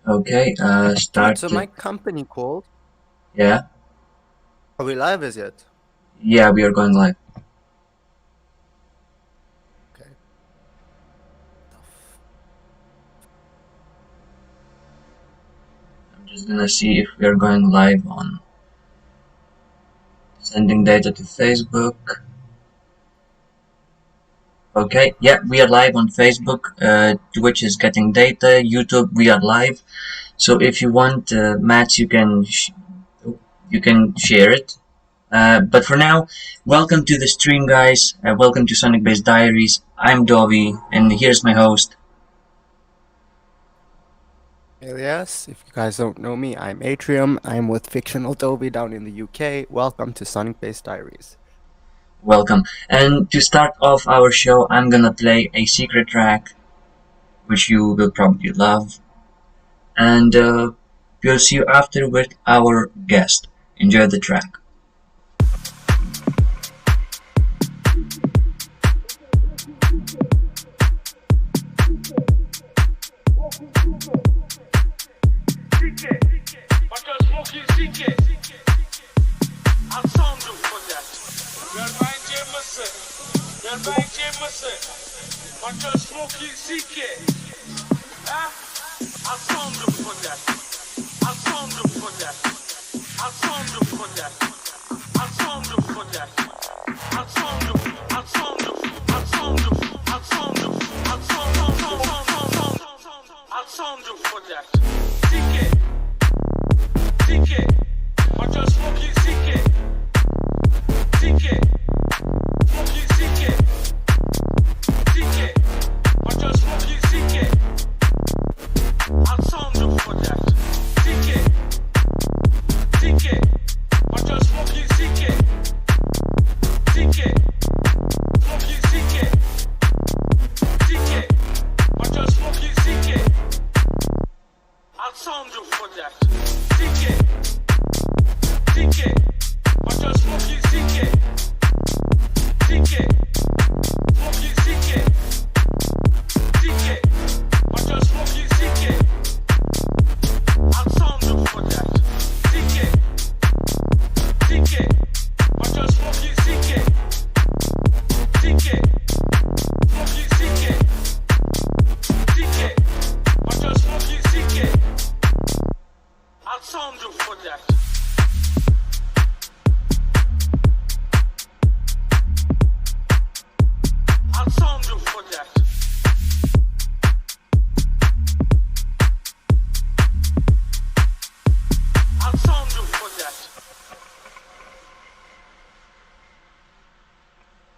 Okay, Dude, start. so my company called. Yeah, Are we live as yet? yeah, we are going live. Okay. I'm just gonna see if we are going live on sending data to Facebook. Okay, yeah, we are live on Facebook. Twitch is getting data. YouTube, we are live. So if you want, Matt, you can share it. But for now, welcome to the stream, guys. Welcome to SonicBass Diaries. I'm Dovi, and here's my host. Alias, if you guys don't know me, I'm Atrium. I'm with Fictional Toby down in the UK. Welcome to SonicBass Diaries. Welcome. And to start off our show, I'm gonna play a secret track, which you will probably love. And we'll see you after with our guest. Enjoy the track.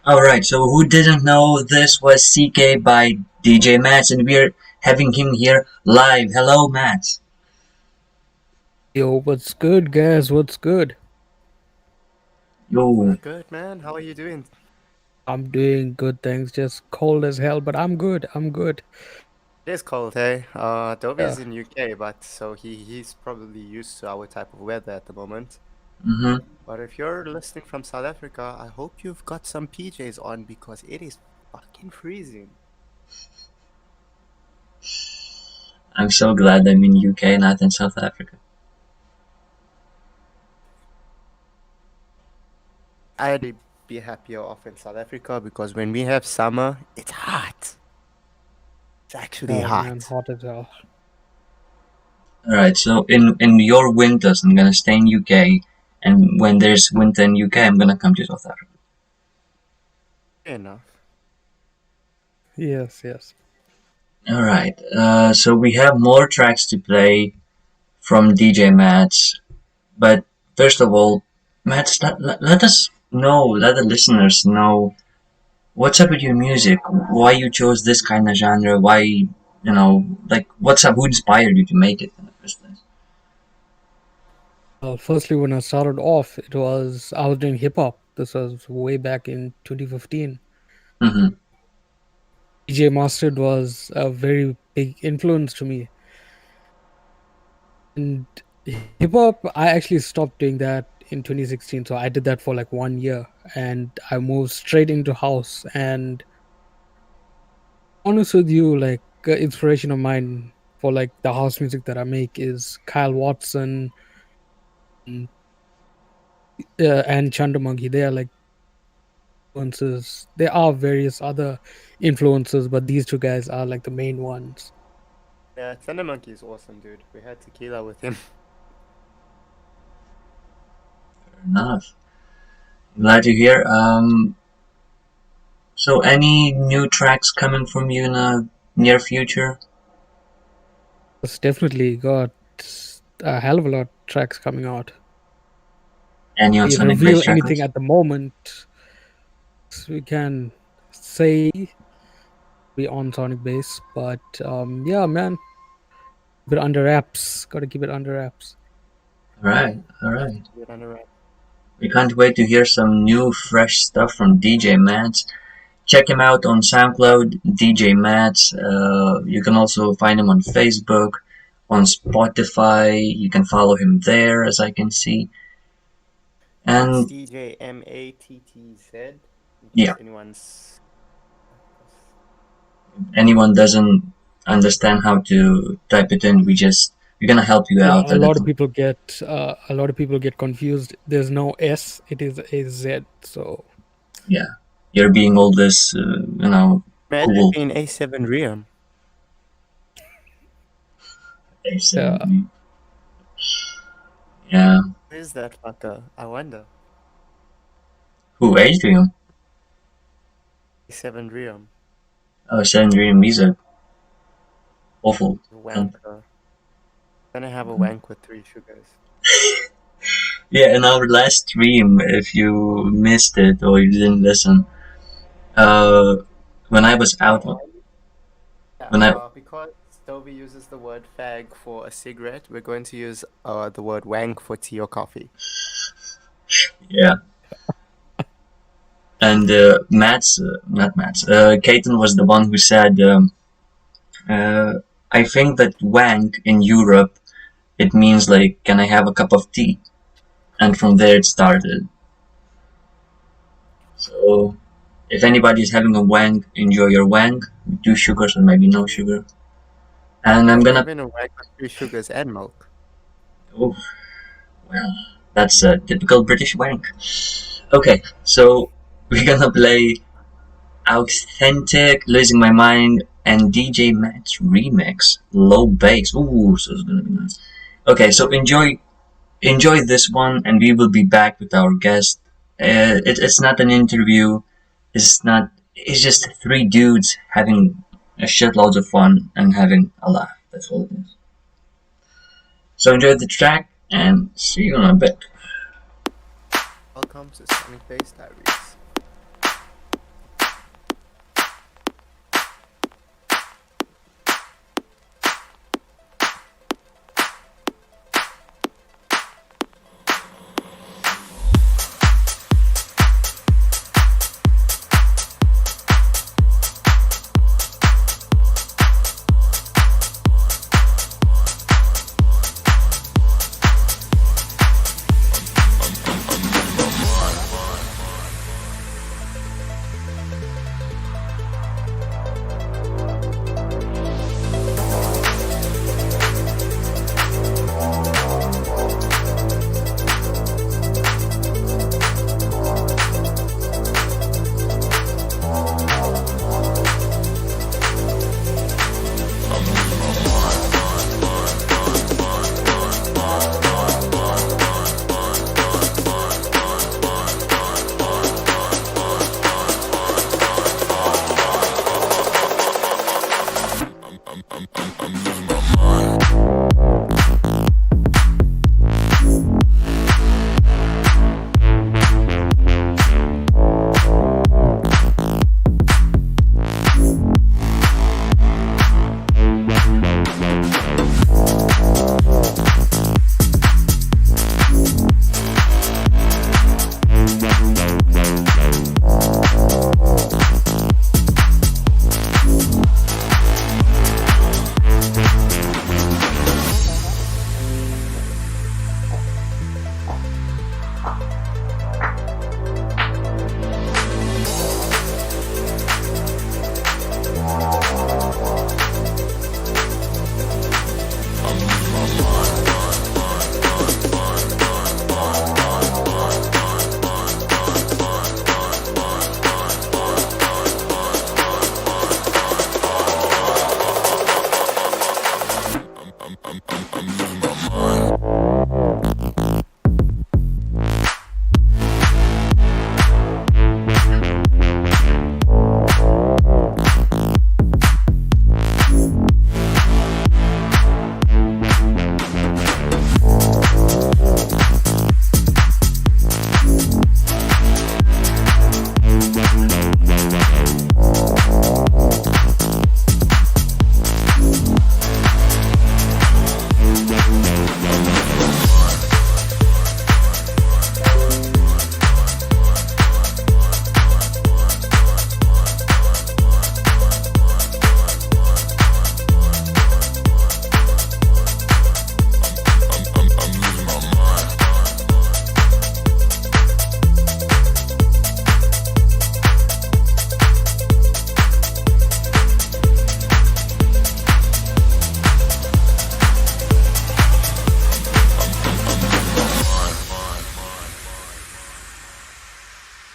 Alright, so who didn't know this was CK by DJ MATTZ, and we're having him here live. Hello, Matt. Yo, what's good, guys? What's good? Yo, Good, man. How are you doing? I'm doing good, thanks. Just cold as hell, but I'm good. I'm good. It is cold, hey? Toby Yeah. is in UK, but so he's probably used to our type of weather at the moment. mm-hmm. But if you're listening from South Africa, I hope you've got some PJs on because it is fucking freezing. I'm so glad I'm in UK, not in South Africa. I'd be happier off in South Africa because when we have summer, it's hot. It's actually Oh man, hot. hot as hell. Alright, so in your winters, I'm gonna stay in UK, and when there's winter in UK, I'm gonna come to South Africa. Fair enough. Yes, yes. Alright, so we have more tracks to play from DJ MATTZ, but first of all, MATTZ, let us know, let the listeners know what's up with your music, why you chose this kind of genre, why, like, what's up, who inspired you to make it in the first place? Firstly, when I started off, I was doing hip hop. This was way back in 2015. Mm-hmm. DJ MATTZ was a very big influence to me. And hip hop, I actually stopped doing that in 2016. So I did that for like 1 year, and I moved straight into house. And honest with you, like inspiration of mine for like the house music that I make is Kyle Watson, mm, and Chandramonkey. They are like influences. There are various other influences, but these two guys are like the main ones. Yeah, Thunder Monkey is awesome, dude. We had tequila with him. Fair enough. Glad to hear. So any new tracks coming from you in the near future? It's definitely got a hell of a lot of tracks coming out. Any on We Sonic reveal Bass anything Records? at the moment. So we can say we on Sonic Bass, but yeah, man, keep it under wraps. Got to keep it under wraps. Alright, alright. Get on the right. We can't wait to hear some new fresh stuff from DJ MATTZ. Check him out on SoundCloud, DJ MATTZ. You can also find him on Facebook, on Spotify. You can follow him there, as I can see. It's And DJ MATTZ. In yeah, case anyone's. anyone doesn't understand how to type it in, we're gonna help you Yeah, out a little. a lot of people get confused. There's no S; it is a Z. So Yeah, you're being all this, Imagine cool. being A7 Riam. Yeah. Who is that fucker? I wonder. Who, Adrian? A7 Riam. Oh, Sandrian Visa. Awful. Wanker. Gonna have a wank with 3 sugars. Yeah, in our last stream, if you missed it or you didn't listen, when I was out, when I Because Toby uses the word fag for a cigarette, we're going to use the word wank for tea or coffee. yeah, and not Matt's, Caton was the one who said, I think that wank in Europe it means like, can I have a cup of tea? And from there it started. So if anybody is having a wank, enjoy your wank with 2 sugars or maybe no sugar. And I'm gonna. Even a wank with 3 sugars and milk. Oh, well, that's a typical British wank. Okay, so we're gonna play Authentic, Losing My Mind, and DJ MATTZ remix, Low Bass. Ooh, so it's gonna be nice. Okay, so enjoy this one, and we will be back with our guest. It's not an interview. It's just 3 dudes having a shitloads of fun and having a laugh. That's all it is. So enjoy the track and see you in a bit. Welcome to SonicBass Diaries.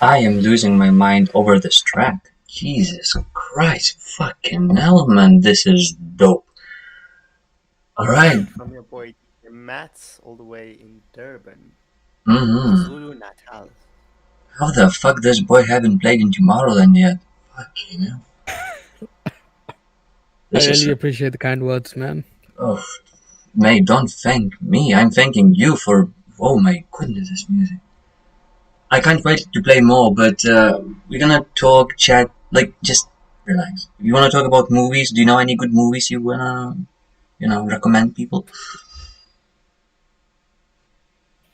I am losing my mind over this track. Jesus Christ, fucking hell, man, this is dope. Alright. From your boy DJ MATTZ all the way in Durban, Mm-hmm. Zulu Natal. How the fuck this boy haven't played in Tomorrowland yet? Fucking hell. I This really is... appreciate the kind words, man. Oh, mate, don't thank me. I'm thanking you for... Oh my goodness, this music. I can't wait to play more, but we're gonna talk, chat, like, just relax. You wanna talk about movies? Do you know any good movies you wanna, recommend people?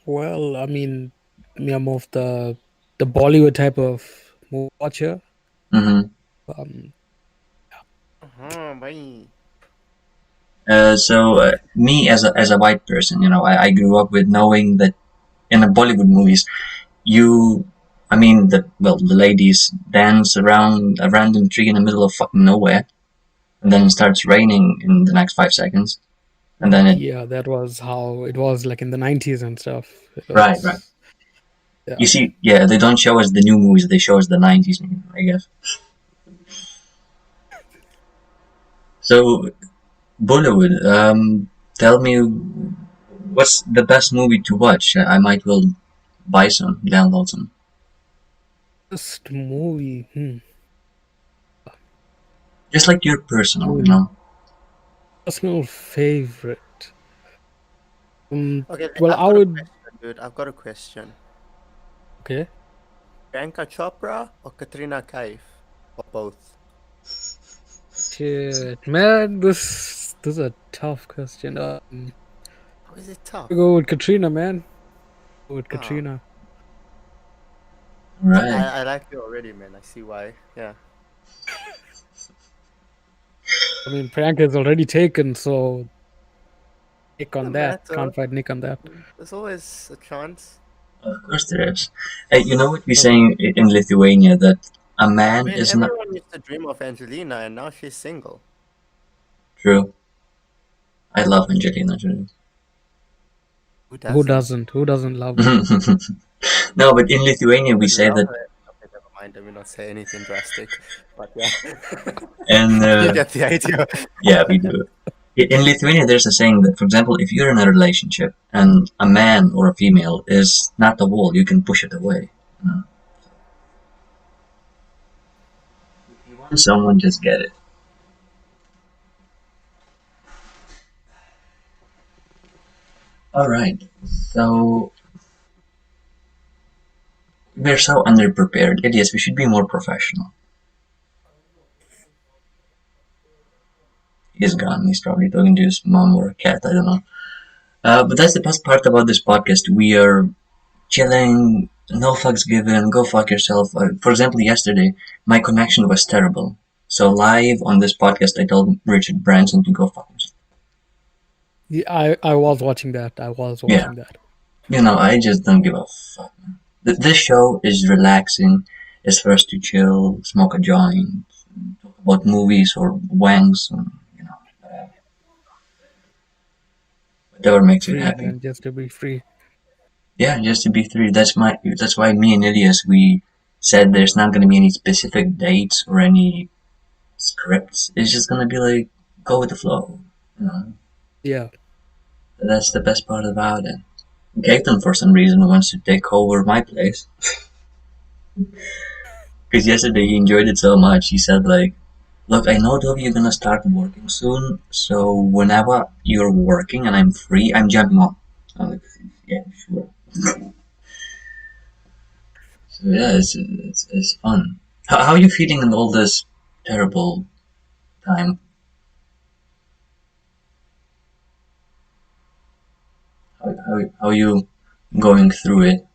Well, I mean, me, I'm more of the Bollywood type of movie watcher. Mm-hmm. Bye. So me as a white person, I grew up with knowing that in the Bollywood movies, the ladies dance around a random tree in the middle of fucking nowhere, and then it starts raining in the next 5 seconds, and then Yeah, that was how it was like in the 90s and stuff. right. Yeah. You see, yeah, they don't show us the new movies; they show us the '90s, I guess. So, Bollywood, tell me, what's the best movie to watch? I might well buy some, download some. First movie. Just like your personal, Personal favorite. Okay, Well, I would. Question, dude. I've got a question. Okay. Priyanka Chopra or Katrina Kaif? Or both? Shit, man, this is a tough question. How is it tough? Go with Katrina, man. Go with Katrina. Right. I like you already, man. I see why. Yeah. I mean, Priyanka is already taken, so Nick on that. Matter. Can't fight Nick on that. There's always a chance. Of course there is. Hey, you know what we say in Lithuania, that a man is not... Everyone used to dream of Angelina, and now she's single. True. I love Angelina Jolie. Who doesn't? Who doesn't love her? No, but in Lithuania we say that... Okay, never mind. I will not say anything drastic. But yeah. And you get the idea. yeah, we do. In Lithuania there's a saying that, for example, if you're in a relationship and a man or a female is not a wall, you can push it away. If you want someone, just get it. Alright, so... We're so underprepared. Idiots, we should be more professional. He's gone. He's probably talking to his mom or a cat, I don't know. But that's the best part about this podcast. We are chilling, no fucks given, go fuck yourself. For example, yesterday, my connection was terrible. So live on this podcast, I told Richard Branson to go fuck himself. Yeah, I was watching that. That. I just don't give a fuck. This show is relaxing. It's for us to chill, smoke a joint, talk about movies or wangs, and, whatever makes you happy. Man, just to be free. Yeah, just to be free. That's why me and Ilias, we said there's not gonna be any specific dates or any scripts. It's just gonna be like, go with the flow, Yeah. That's the best part about it. Gaten, for some reason, wants to take over my place. Because yesterday he enjoyed it so much, he said like, "Look, I know Toby, you're gonna start working soon, so whenever you're working and I'm free, I'm jumping on." I'm like, "Yeah, sure." So yeah, it's fun. How are you feeling in all this terrible time? How are you going through it?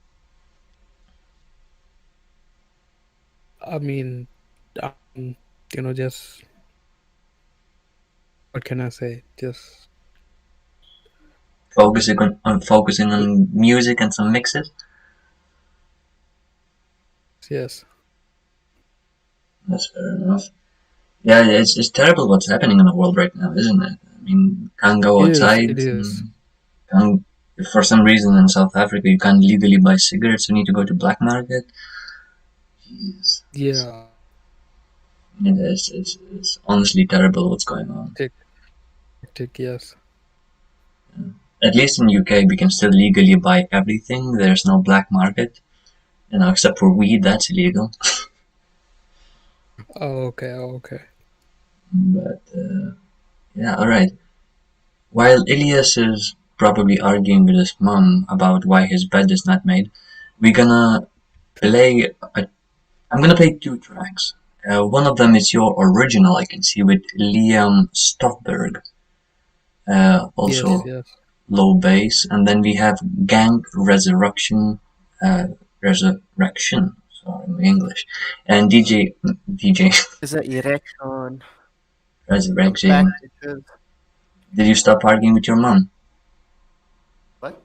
I mean, just what can I say? Just Focusing on music and some mixes. yes, That's fair enough. Yeah, it's terrible what's happening in the world right now, isn't it? I mean, can't go it is. outside. It is. And can't, if for some reason in South Africa you can't legally buy cigarettes, you need to go to black market. Jeez, Yeah. it's honestly terrible what's going on. Hectic, yes. At least in UK we can still legally buy everything. There's no black market, except for weed, that's illegal. Oh, okay. Okay. But yeah, all right. While Ilias is probably arguing with his mom about why his bed is not made, we're gonna play. I'm gonna play two tracks. One of them is your original, I can see, with Liam Stoffberg. Yes. Also Yes. low bass, and then we have Gang Resurrection, Resurrection. Sorry, my English, and DJ Is an erection. I'm back, Resurrection. bitches. Did you stop arguing with your mom? What?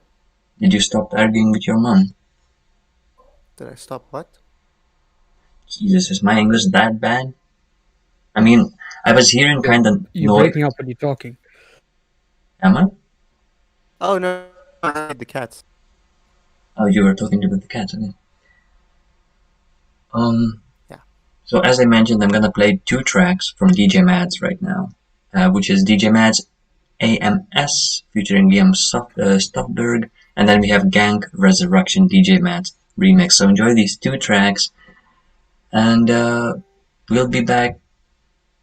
Did you stop arguing with your mom? Did I stop what? Jesus, is my English that bad? I mean, I was hearing kind of You're noise. breaking up when you're talking. Am I? Oh no, I had the cats. Oh, you were talking to the cat. Okay. Yeah. So as I mentioned, I'm gonna play two tracks from DJ MATTZ right now, which is DJ MATTZ AMS featuring Liam Stoffberg, and then we have Gang Resurrection DJ MATTZ remix. So enjoy these two tracks, and we'll be back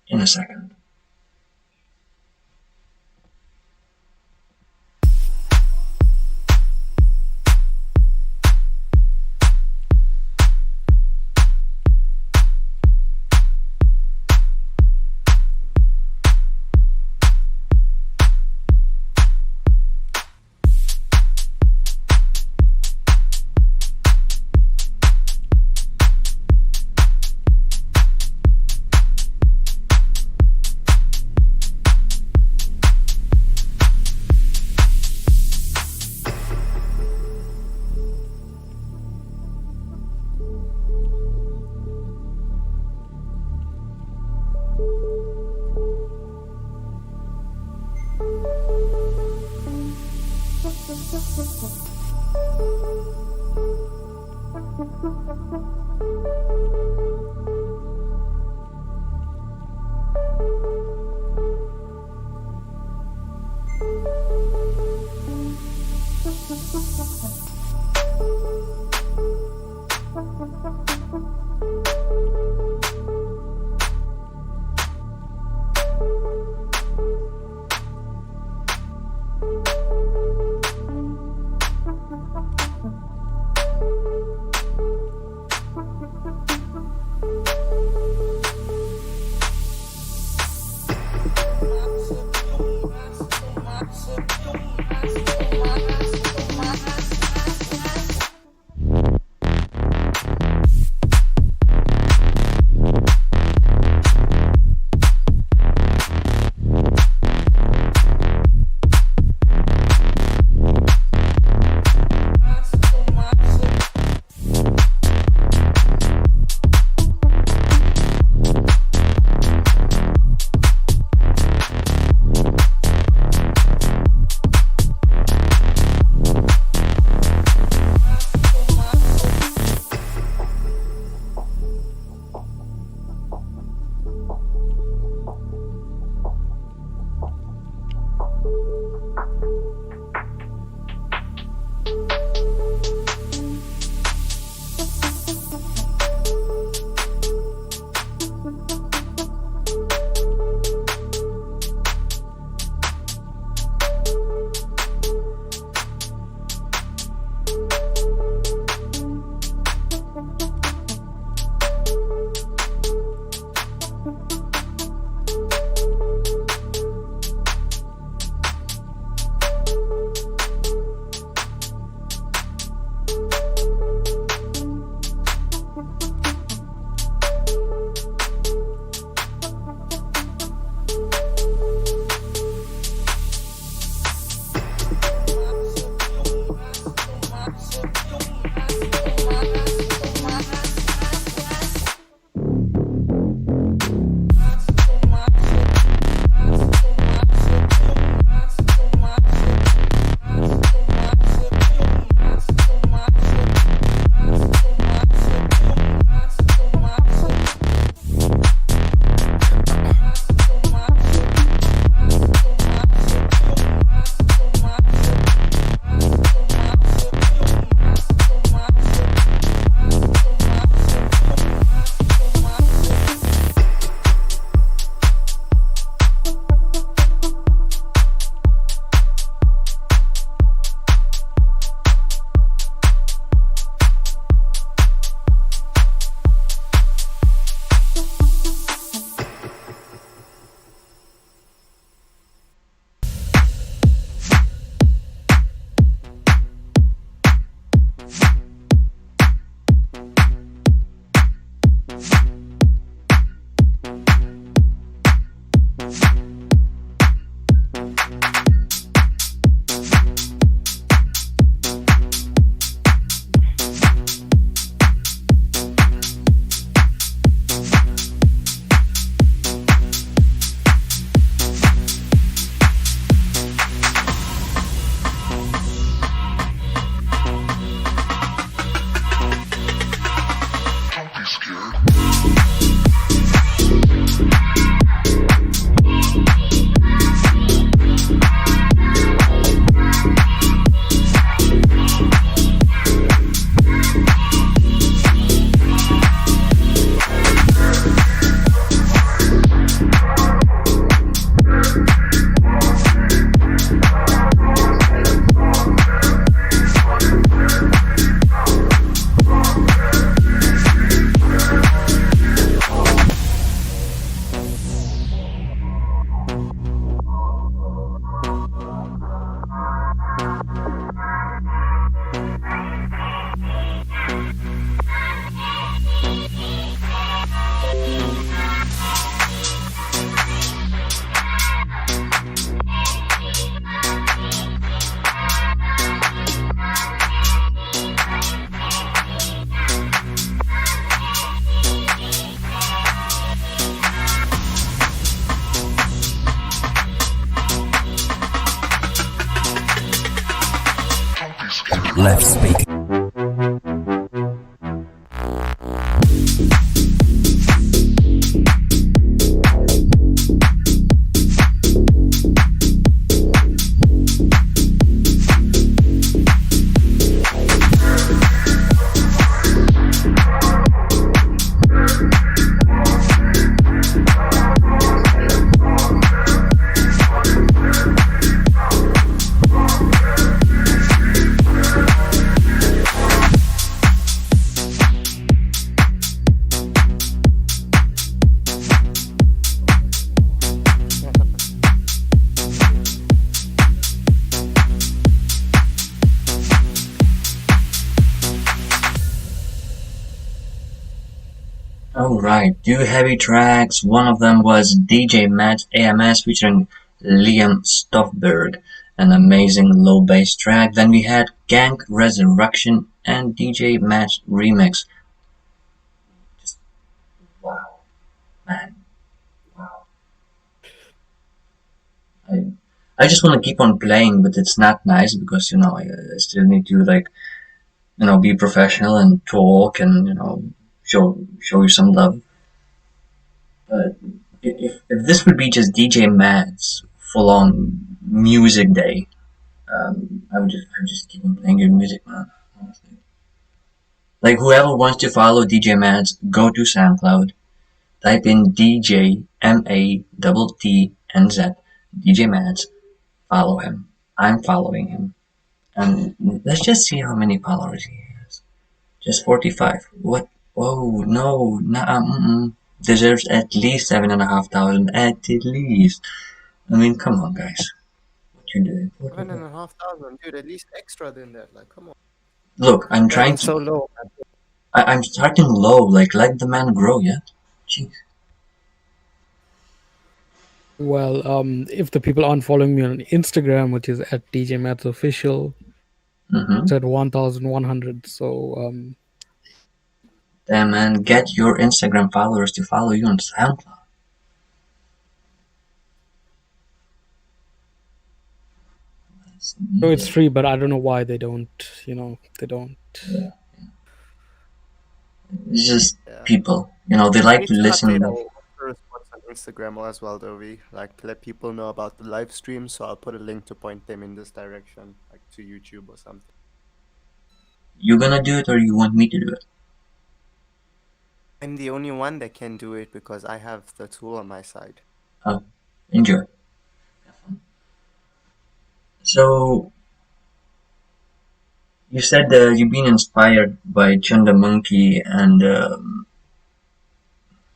in a second. Left speak. Alright, two heavy tracks. One of them was DJ MATTZ AMS featuring Liam Stoffberg, an amazing low bass track. Then we had Gank Resurrection and DJ MATTZ Remix. Just wow, man, wow. I just want to keep on playing, but it's not nice because I still need to be professional and talk and show you some love. But if this would be just DJ MATTZ full on music day, I would just keep on playing good music, man. Honestly. Like whoever wants to follow DJ MATTZ, go to SoundCloud, type in DJ MATTZ, DJ MATTZ, follow him. I'm following him. And let's just see how many followers he has. Just 45. What? Whoa, no, nah, deserves at least 7,500, at least. I mean, come on, guys. What you doing? 7,500, dude. At least extra than that. Like, come on. Look, I'm trying so to. low. I'm starting low. Like, let the man grow, yeah. Jeez. Well, if the people aren't following me on Instagram, which is at DJ MATTZ Official, it's at 1,100. So, Damn, man, get your Instagram followers to follow you on SoundCloud. so it's free, but I don't know why they don't. They don't. Yeah. It's just people. They like to listen. First, what's on Instagram as well, Dovi. Like, let people know about the live stream. So I'll put a link to point them in this direction, like to YouTube or something. You gonna do it, or you want me to do it? I'm the only one that can do it because I have the tool on my side. Oh, enjoy. Have fun. So, you said you've been inspired by Chunda Monkey and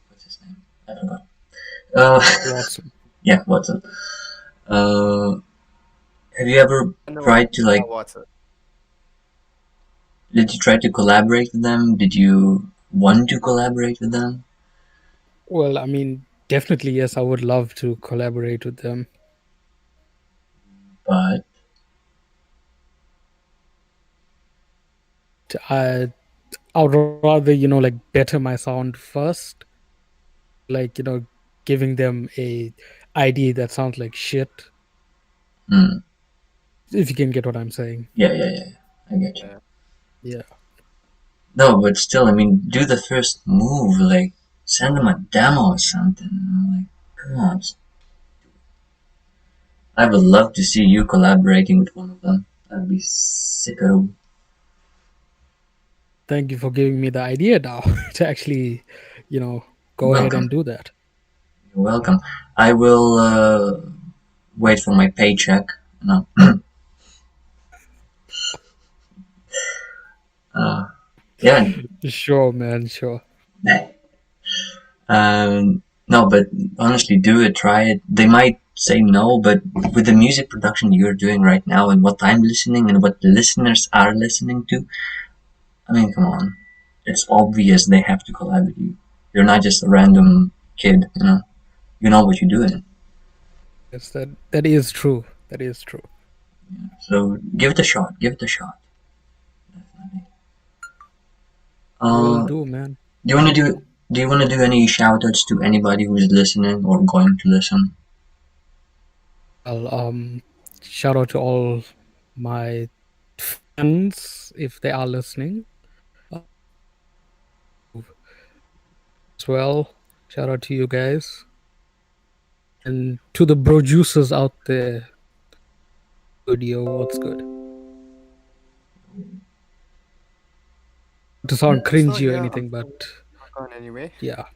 what's his name? I forgot. Watson. Yeah, Watson. Have you ever tried to Watson. Did you try to collaborate with them? Did you want to collaborate with them? Well, I mean, definitely yes. I would love to collaborate with them. But I would rather better my sound first, giving them a idea that sounds like shit. If you can get what I'm saying. Yeah, I get you. Yeah. No, but still, I mean, do the first move, like send them a demo or something. Like, come on. I would love to see you collaborating with one of them. That'd be sicker. Thank you for giving me the idea now to actually, go ahead and do that. You're welcome. I will wait for my paycheck. No. Yeah. Sure, man. Sure. No, but honestly, do it. Try it. They might say no, but with the music production you're doing right now and what I'm listening and what the listeners are listening to, I mean, come on. It's obvious they have to collab with you. You're not just a random kid, You know what you're doing. Yes, that is true. That is true. Yeah. So give it a shot. Give it a shot. Definitely. Will do, man. Do you want to do any shout outs to anybody who's listening or going to listen? I'll shout out to all my friends, if they are listening, uh, as well. Shout out to you guys. And to the bro juicers out there, good yo, what's good? To sound So cringy or yeah, I'm anything, but not going anyway. yeah.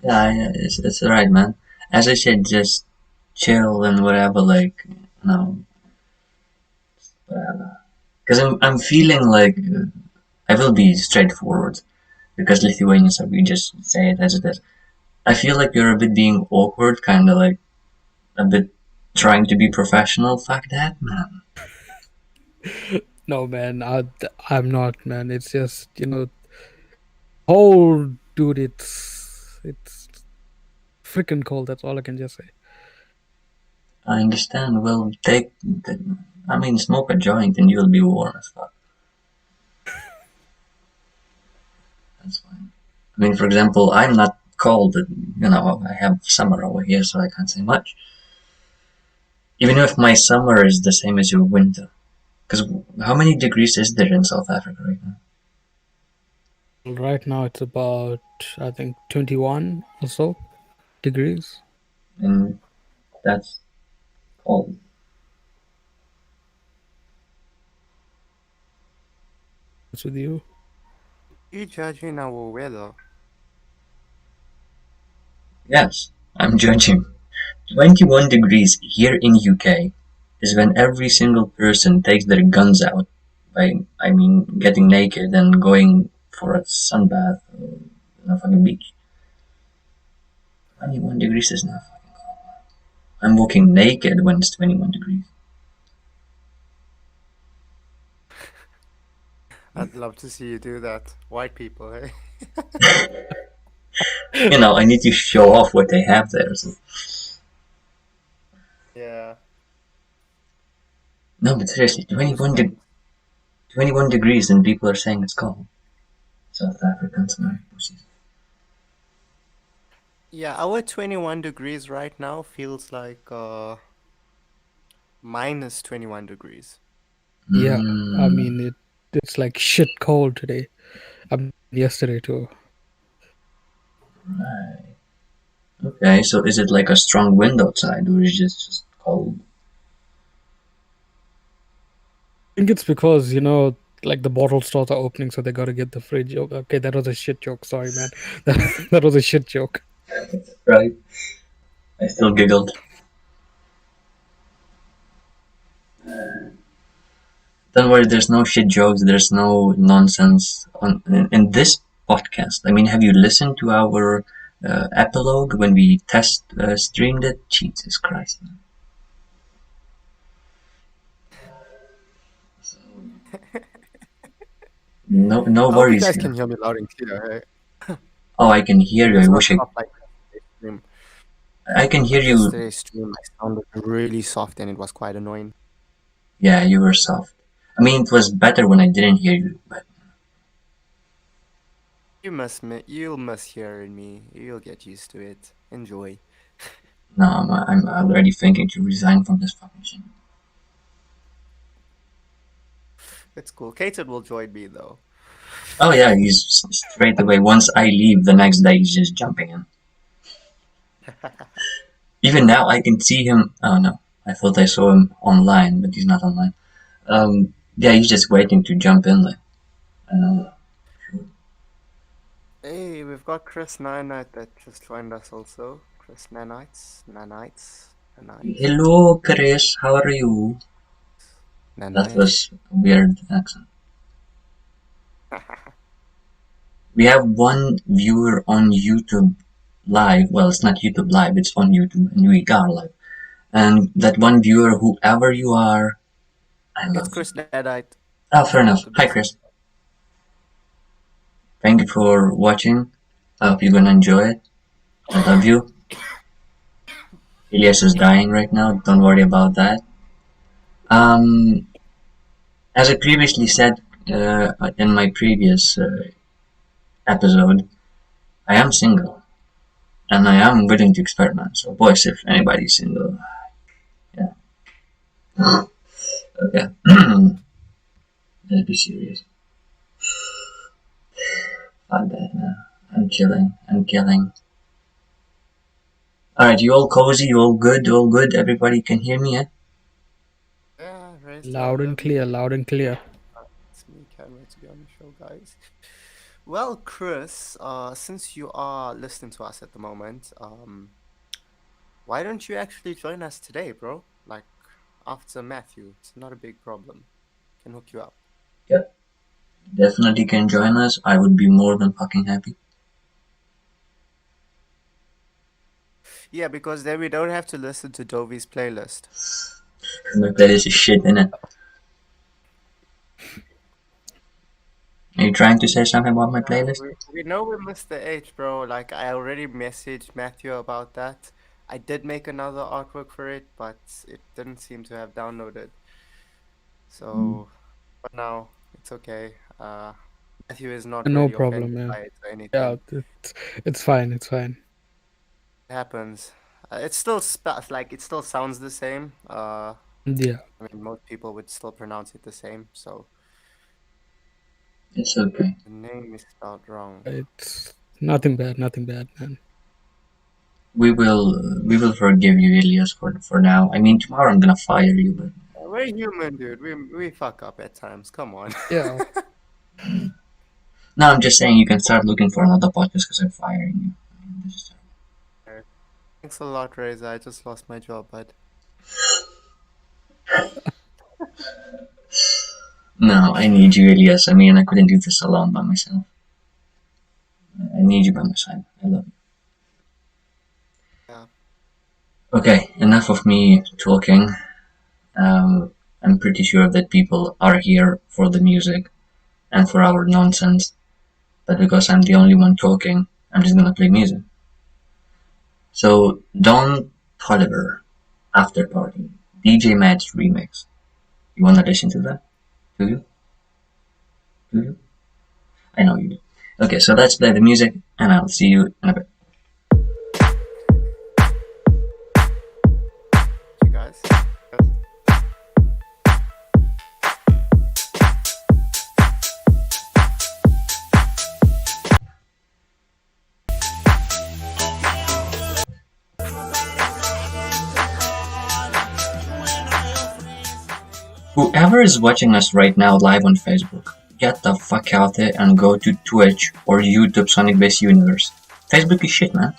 Yeah, it's alright, man. As I said, just chill and whatever, like, whatever. Because I'm feeling like I will be straightforward because Lithuanians are, we just say it as it is. I feel like you're a bit being awkward, kind of like a bit trying to be professional. Fuck that, man. No, man, I'm not, man. It's just, oh, dude, it's freaking cold. That's all I can just say. I understand. Well, I mean, smoke a joint and you'll be warm as fuck. That's fine. I mean, for example, I'm not cold, but I have summer over here, so I can't say much. Even if my summer is the same as your winter. Because how many degrees is there in South Africa right now? Right now, it's about, I think, 21 or so degrees. And that's cold. What's with you? You judging our weather? Yes, I'm judging. 21 degrees here in UK is when every single person takes their guns out I mean, getting naked and going for a sunbath on a fucking beach. 21 degrees is not fucking cold. I'm walking naked when it's 21 degrees. I'd love to see you do that. White people, eh? I need to show off what they have there. So. Yeah. No, but seriously, Those pants. 21 degrees and people are saying it's cold. South Africans are pussies. Yeah, our 21 degrees right now feels like minus 21 degrees. Yeah, I Mm, mean, it's like shit cold today. Yesterday too. right. Okay, so is it like a strong wind outside or is it just cold? I think it's because, like the bottle stores are opening, so they got to get the fridge. Okay, that was a shit joke. Sorry, man. That was a shit joke. Right. I still giggled. Don't worry, there's no shit jokes, there's no nonsense in this podcast. I mean, have you listened to our epilogue when we test streamed it? Jesus Christ, man. No, no I hope you worries guys here. can hear me loud and clear, eh? Oh, I can hear And you. I it's not wish soft like yesterday's stream. I can hear you. Yesterday's stream, I sounded really soft and it was quite annoying. Yeah, you were soft. I mean, it was better when I didn't hear you, but You'll miss hearing me. You'll get used to it. Enjoy. no, I'm already thinking to resign from this fucking shit. It's cool. Kated will join me though. Oh yeah, he's straight away. Once I leave, the next day he's just jumping in. Even now, I can see him. Oh no, I thought I saw him online, but he's not online. Yeah, he's just waiting to jump in. Like, uh, Hey, we've got Chris Nanite that just joined us also. Chris Nanites. hello, Chris. How are you? That Nanite. was a weird accent. We have one viewer on YouTube Live. Well, it's not YouTube Live. It's on YouTube, and we are live. And that one viewer, whoever you are, I It's love you. Chris Nanite. Oh, fair enough. The Hi, best. Chris. Thank you for watching. I hope you're gonna enjoy it. I love you. Elias is dying right now. Don't worry about that. Um, as I previously said in my previous episode, I am single and I am willing to experiment. So, boys, if anybody's single, yeah. Okay. Let's be serious. Fuck that, man. I'm chilling. I'm killing. Alright, you all cozy? You all good? All good? Everybody can hear me, eh? Yeah, raised Loud and clear, loud and clear. It's me, can't wait to be on the show, guys. Well, Chris, since you are listening to us at the moment, why don't you actually join us today, bro? Like, after Mathew, it's not a big problem. Can hook you up. Yep. Definitely can join us. I would be more than fucking happy. Yeah, because then we don't have to listen to Dovi's playlist. My playlist is shit, innit? Are you trying to say something about my playlist? We know we missed the H, bro. Like, I already messaged Mathew about that. I did make another artwork for it, but it didn't seem to have downloaded. So, but now it's okay. Mathew is not No really problem, offended man. by it or anything. Yeah, it's fine. It's fine. It happens. It still it still sounds the same. Yeah. I mean, most people would still pronounce it the same. So It's okay. the name is spelled wrong. It's nothing bad, man. We will forgive you, Elias, for now. I mean, tomorrow I'm gonna fire you, but We're human, dude. We fuck up at times. Come on. Yeah. no, I'm just saying you can start looking for another podcast because I'm firing you. I mean, this is Thanks a lot, Reza. I just lost my job, bud. No, I need you, Elias. I mean, I couldn't do this alone by myself. I need you by my side. I love you. Yeah. Okay, enough of me talking. I'm pretty sure that people are here for the music and for our nonsense. But because I'm the only one talking, I'm just gonna play music. So, Don Toliver, After Party, DJ MATTZ remix. You wanna listen to that? Do you? Do you? I know you do. Okay, so let's play the music, and I'll see you in a bit. You guys. Whoever is watching us right now live on Facebook, get the fuck out there and go to Twitch or YouTube SonicBass Universe. Facebook is shit, man.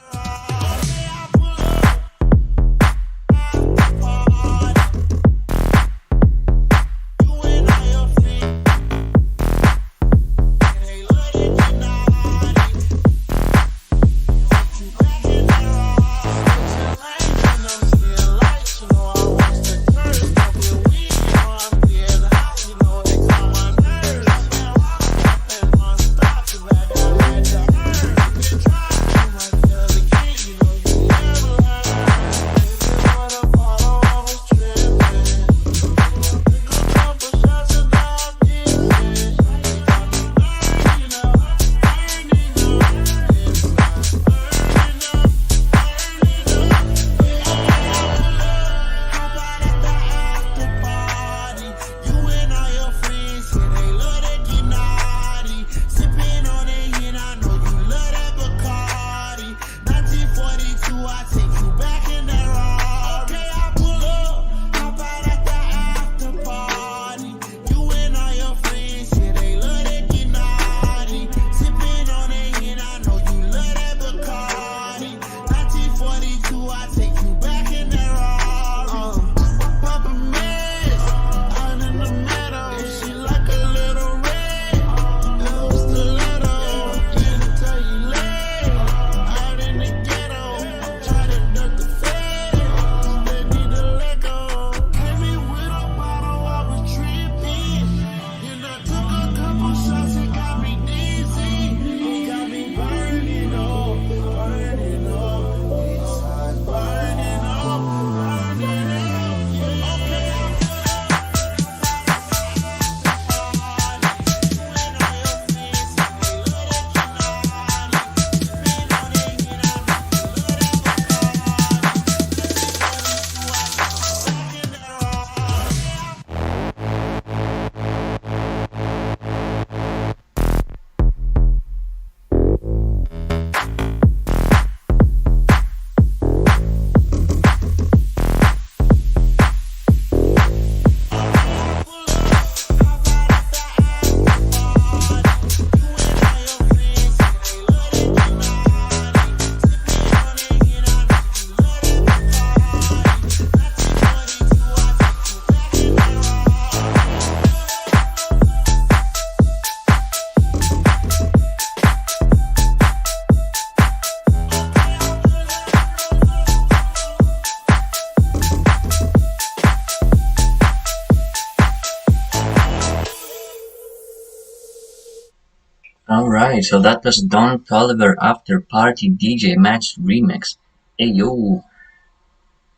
Alright, so that was Don Toliver After Party DJ Match Remix. Hey yo!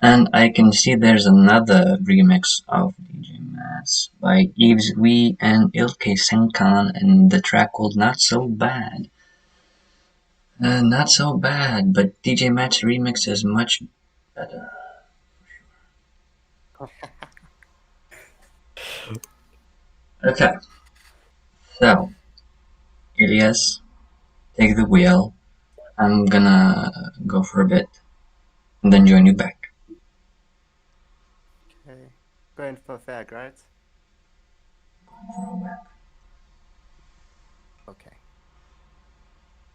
And I can see there's another remix of DJ Matz by Eves Wee and Ilke Senkan, and the track called Not So Bad. Not so bad, but DJ Matz remix is much better. Okay, so Elias, take the wheel. I'm gonna go for a bit and then join you back. Okay. Going for a fag, right? Okay.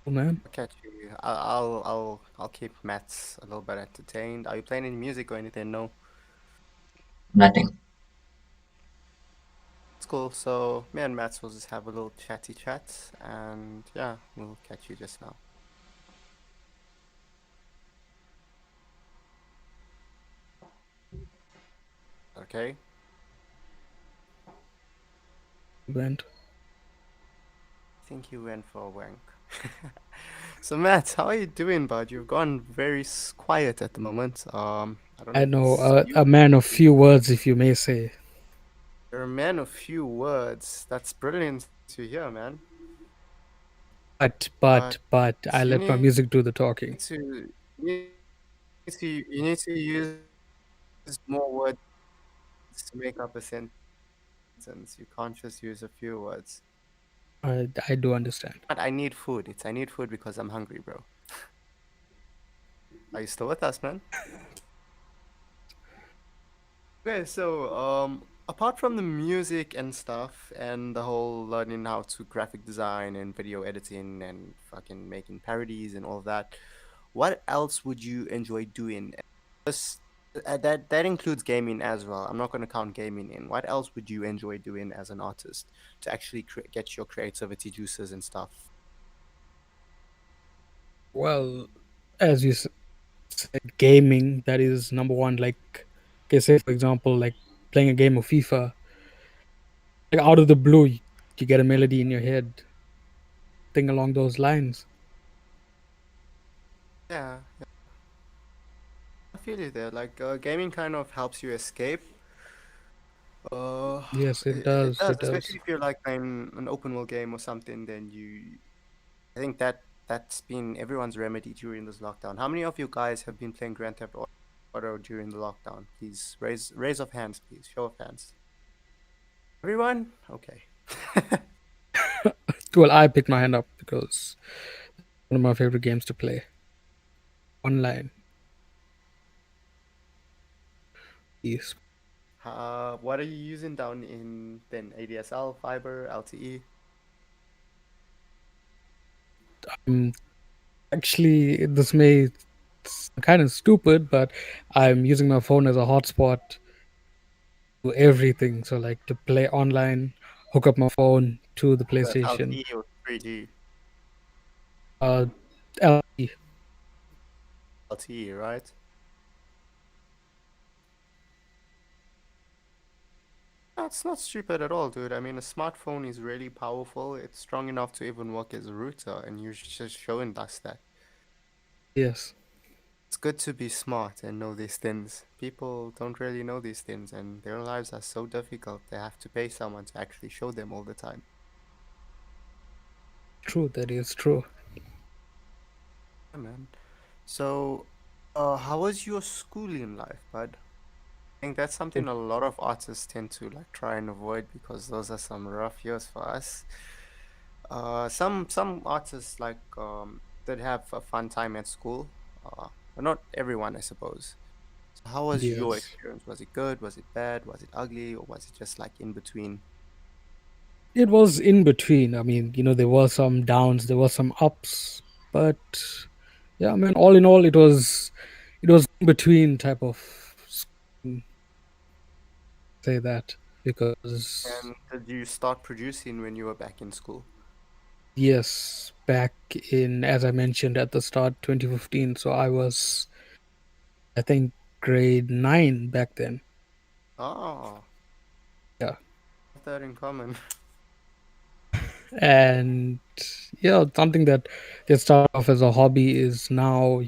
Oh, man. I'll catch you. I'll keep Matt's a little bit entertained. Are you playing any music or anything? No. Nothing. It's cool. So me and Matt's will just have a little chatty chat, and yeah, we'll catch you just now. Okay. Went. I think you went for a wank. So Matt, how are you doing, bud? You've gone very quiet at the moment. I don't know I if know, it's you. a man of few words, if you may say. You're a man of few words. That's brilliant to hear, man. But, I You let my need music do the talking. to you need to use more words to make up a sentence. You can't just use a few words. I do understand. But I need food. I need food because I'm hungry, bro. Are you still with us, man? Okay, so apart from the music and stuff and the whole learning how to graphic design and video editing and fucking making parodies and all that, what else would you enjoy doing? This, that includes gaming as well. I'm not going to count gaming in. What else would you enjoy doing as an artist to actually get your creativity juices and stuff? Well, as you said, gaming, that is number one. Like, okay, say for example, like playing a game of FIFA, like out of the blue, you get a melody in your head, thing along those lines. Yeah, I feel you there. Like gaming kind of helps you escape. Uh, Yes, it it does. does, It does. especially if you're like in an open world game or something. Then I think that's been everyone's remedy during this lockdown. How many of you guys have been playing Grand Theft Auto during the lockdown? Please raise of hands, please. Show of hands. Everyone? Okay. Well, I picked my hand up because one of my favorite games to play online. Yes. What are you using down in then ADSL, fiber, LTE? Um, Actually, this may kind of stupid, but I'm using my phone as a hotspot to everything. So, like to play online, hook up my phone to the That PlayStation. LTE or 3G? Uh, LE. LTE, right? That's not stupid at all, dude. I mean, a smartphone is really powerful. It's strong enough to even work as a router, and you're just showing us that. Yes, It's good to be smart and know these things. People don't really know these things, and their lives are so difficult. They have to pay someone to actually show them all the time. true. That is true. Yeah, man. So, how was your schooling life, bud? I think that's something a lot of artists tend to like try and avoid because those are some rough years for us. Some artists like did have a fun time at school, but not everyone, I suppose. So how was your Yes, experience? Was it good? Was it bad? Was it ugly? Or was it just like in between? it was in between. I mean, there were some downs, there were some ups, but yeah, I mean, all in all, it was in between type of say that because And did you start producing when you were back in school? yes, back in, as I mentioned at the start, 2015. So I was, I think, grade 9 back then. Oh, Yeah. have that in common. And yeah, something that gets started off as a hobby is now,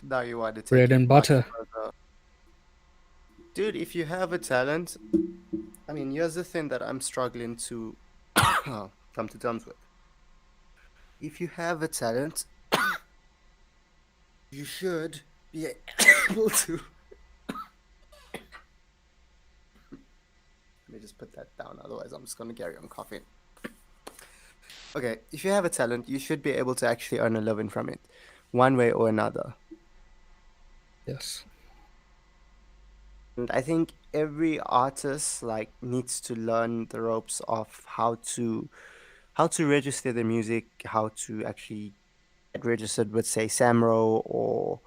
Now you want to take bread it and much butter. further. Dude, if you have a talent, I mean, here's the thing that I'm struggling to come to terms with. If you have a talent, you should be able to. Let me just put that down, otherwise, I'm just going to carry on coughing. Okay, if you have a talent, you should be able to actually earn a living from it, one way or another. Yes, And I think every artist like needs to learn the ropes of how to register the music, how to actually get registered with say Samro or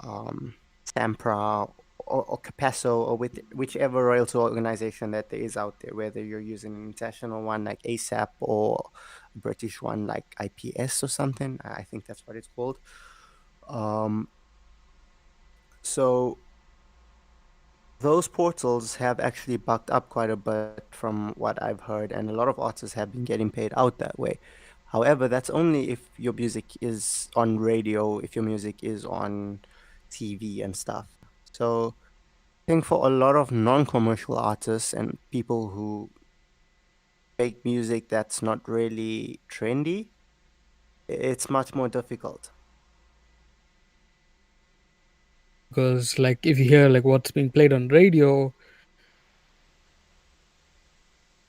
um, Sampra or Capasso or with whichever royalty organization that there is out there, whether you're using an international one like ASAP or a British one like IPS or something. I think that's what it's called. Um, so those portals have actually bucked up quite a bit from what I've heard, and a lot of artists have been getting paid out that way. However, that's only if your music is on radio, if your music is on TV and stuff. So I think for a lot of non-commercial artists and people who make music that's not really trendy, it's much more difficult. because like if you hear like what's being played on radio,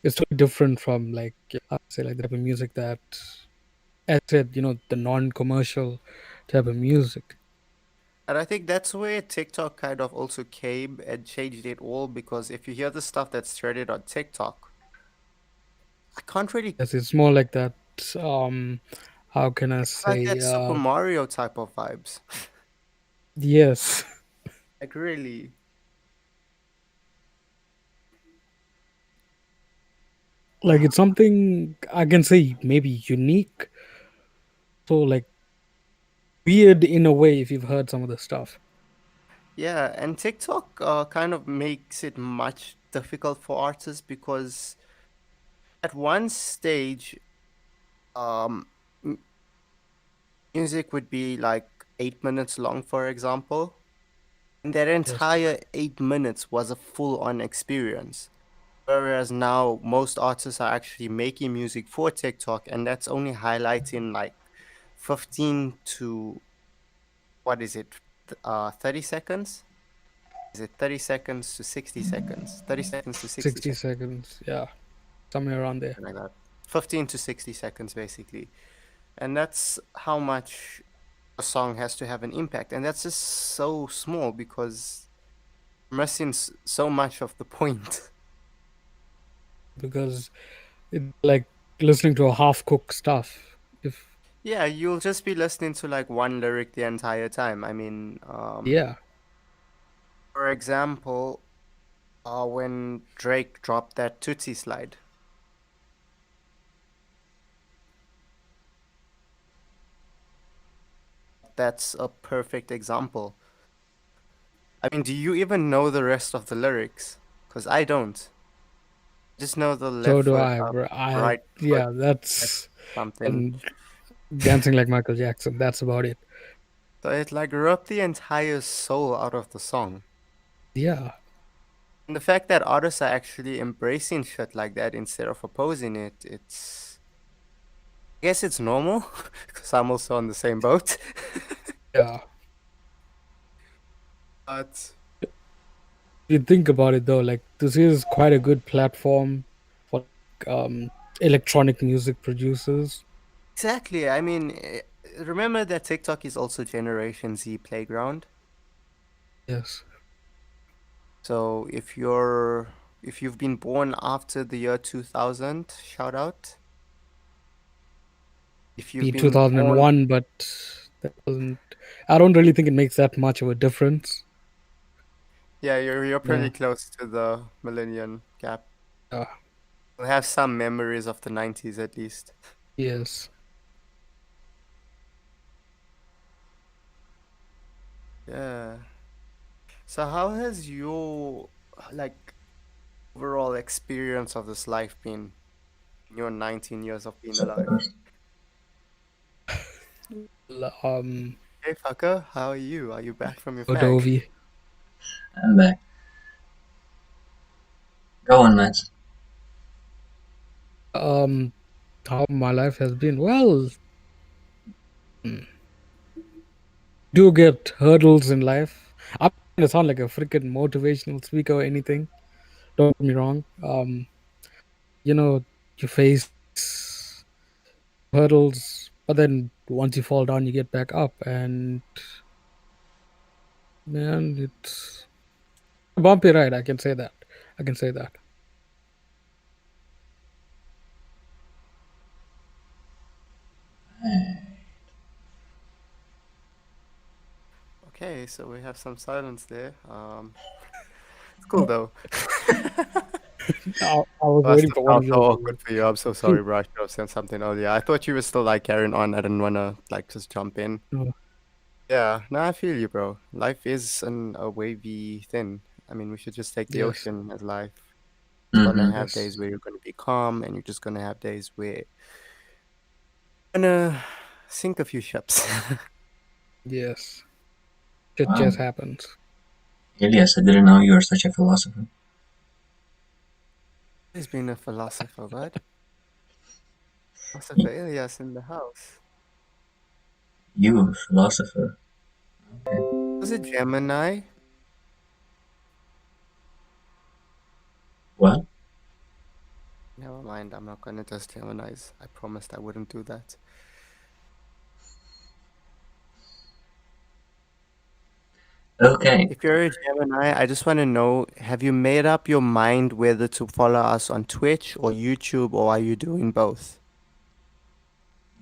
it's totally different from like I say like the type of music that, as I said, the non-commercial type of music. And I think that's where TikTok kind of also came and changed it all because if you hear the stuff that's threaded on TikTok, I can't really. Yes, it's more like that. Um, how can I It's like say? that Super Mario type of vibes. Yes, Like really. like it's something I can say maybe unique. So like weird in a way if you've heard some of the stuff. Yeah, and TikTok kind of makes it much difficult for artists because at one stage, um, m- music would be like 8 minutes long, for example. And that Yes, entire 8 minutes was a full-on experience. Whereas now most artists are actually making music for TikTok, and that's only highlighting like 15 to what is it? 30 seconds? Is it 30 seconds to 60 seconds? 30 seconds to 60 60 seconds, seconds. Yeah, somewhere around there. like that. 15 to 60 seconds, basically. And that's how much a song has to have an impact. And that's just so small because we're missing so much of the point. Because it's like listening to a half-cooked stuff. If Yeah, you'll just be listening to like one lyric the entire time. I mean, yeah, for example, when Drake dropped that Tootsie slide, that's a perfect example. I mean, do you even know the rest of the lyrics? Because I don't. Just know the left so do foot I. up, Bro. I right foot, yeah, that's something. um, dancing like Michael Jackson. That's about it. So it like ripped the entire soul out of the song. Yeah, And the fact that artists are actually embracing shit like that instead of opposing it, I guess it's normal because I'm also on the same boat. yeah. But If you think about it though, like this is quite a good platform for electronic music producers. exactly, I mean, remember that TikTok is also Generation Z playground. Yes, So if you've been born after the year 2000, shout out. If you've be been born, 2001, but that doesn't. I don't really think it makes that much of a difference. yeah, you're pretty Yeah, close to the millennium gap. yeah, You'll have some memories of the 90s at least. yes. Yeah. So how has your like overall experience of this life been in your 19 years of being So alive? first, Hey, fucker, how are you? Are you back from your fag? Adobe. I'm back. Go on, Matt. How my life has been. Well, do get hurdles in life. I'm gonna sound like a freaking motivational speaker or anything. Don't get me wrong. You face hurdles, but then once you fall down, you get back up, and man, it's a bumpy ride. I can say that. I can say that. Okay, so we have some silence there. It's cool though. I was Must waiting have for one felt of so you. awkward for you. I'm so sorry, bro. I should have said something earlier. I thought you were still like carrying on. I didn't wanna like just jump in. No. Yeah, no, I feel you, bro. Life is a wavy thing. I mean, we should just take the Yes. ocean as life. It's gonna Mm-hmm. have Yes. days where you're gonna be calm, and you're just gonna have days where you're gonna sink a few ships. Yes. It Wow. just happens. Elias, I didn't know you were such a philosopher. He's been a philosopher, bud. Philosopher Elias in the house. You, philosopher. Okay. Was it Gemini? What? Never mind, I'm not gonna just Geminis. I promised I wouldn't do that. Okay. If you're a Gemini, I just want to know, have you made up your mind whether to follow us on Twitch or YouTube, or are you doing both?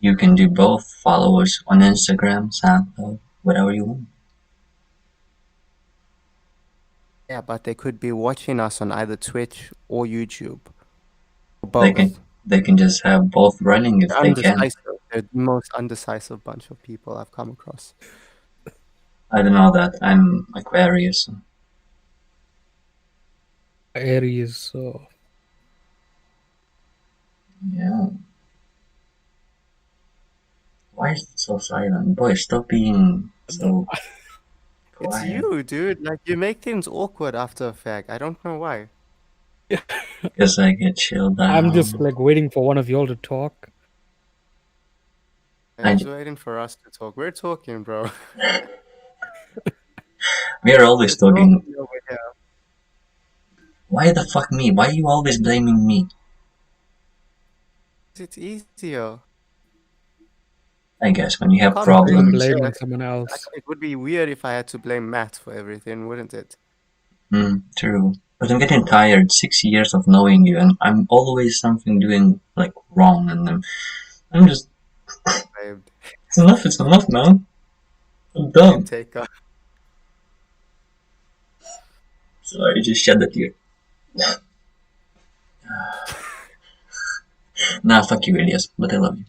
You can do both. Follow us on Instagram, SoundCloud, whatever you want. Yeah, but they could be watching us on either Twitch or YouTube. Or They both. can just have both running if They're they can. undecisive. They're the most undecisive bunch of people I've come across. I don't know that. I'm Aquarius. So. Aries. So Yeah. Why is it so silent? Boy, stop being so It's quiet. you, dude. Like, you make things awkward after a fact. I don't know why. Because I get chilled down. I'm just like waiting for one of y'all to talk. He's waiting for us to talk. We're talking, bro. We are always It's talking. normally over here. Why the fuck me? Why are you always blaming me? It's easier. I guess when you have Can't Blame problems. on Yes. someone else. It would be weird if I had to blame Matt for everything, wouldn't it? True. But I'm getting tired. 6 years of knowing you, and I'm always something doing like wrong, and I'm just. Babe, It's enough. It's enough, man. I'm done. take a... Sorry, just shed the tear. Nah, fuck you, Elias. But I love you.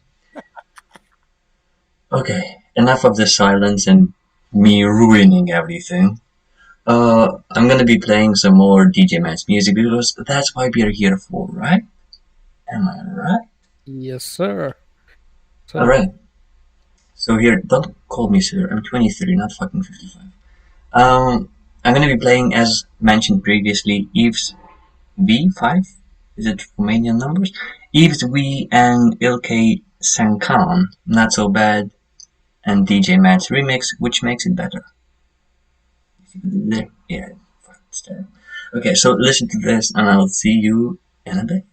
Okay, enough of the silence and me ruining everything. I'm gonna be playing some more DJ MATTZ music because that's why we are here for, right? Am I right? Yes, sir. Alright. So here, don't call me sir. I'm 23, not fucking 55. I'm gonna be playing, as mentioned previously, Eve's V5. Is it Romanian numbers? Eve's V and Ilke Sankan, Not So Bad, and DJ MATTZ remix, which makes it better. Yeah, fuck, it's terrible. Okay, so listen to this, and I'll see you in a bit.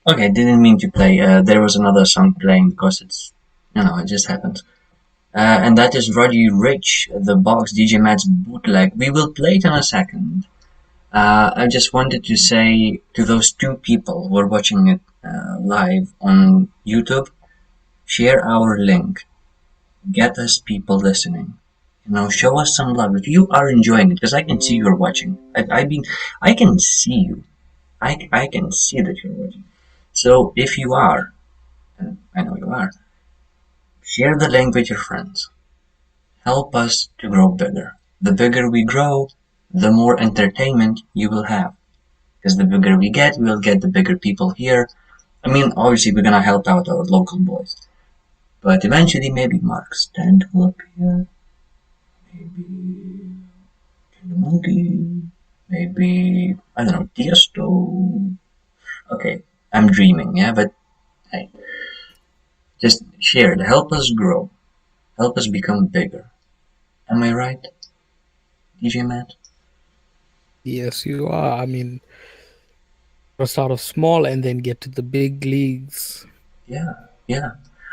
Okay, didn't mean to play. There was another song playing because it's, it just happens. And that is Roddy Rich, the Box DJ MATTZ bootleg. We will play it in a second. I just wanted to say to those two people who are watching it live on YouTube, share our link. Get us people listening. Show us some love. If you are enjoying it, because I can see you're watching. I can see you. I can see that you're watching. So if you are, and I know you are, share the link with your friends. Help us to grow bigger. The bigger we grow, the more entertainment you will have. Because the bigger we get, we'll get the bigger people here. I mean, obviously, we're gonna help out our local boys. But eventually, maybe Mark Stent will appear. Maybe the Monkey. Maybe, I don't know, Tiesto. Okay, I'm dreaming, yeah? But hey, just share it. Help us grow. Help us become bigger. Am I right, DJ Matt? Yes, you are. I mean, start off small and then get to the big leagues. Yeah, yeah.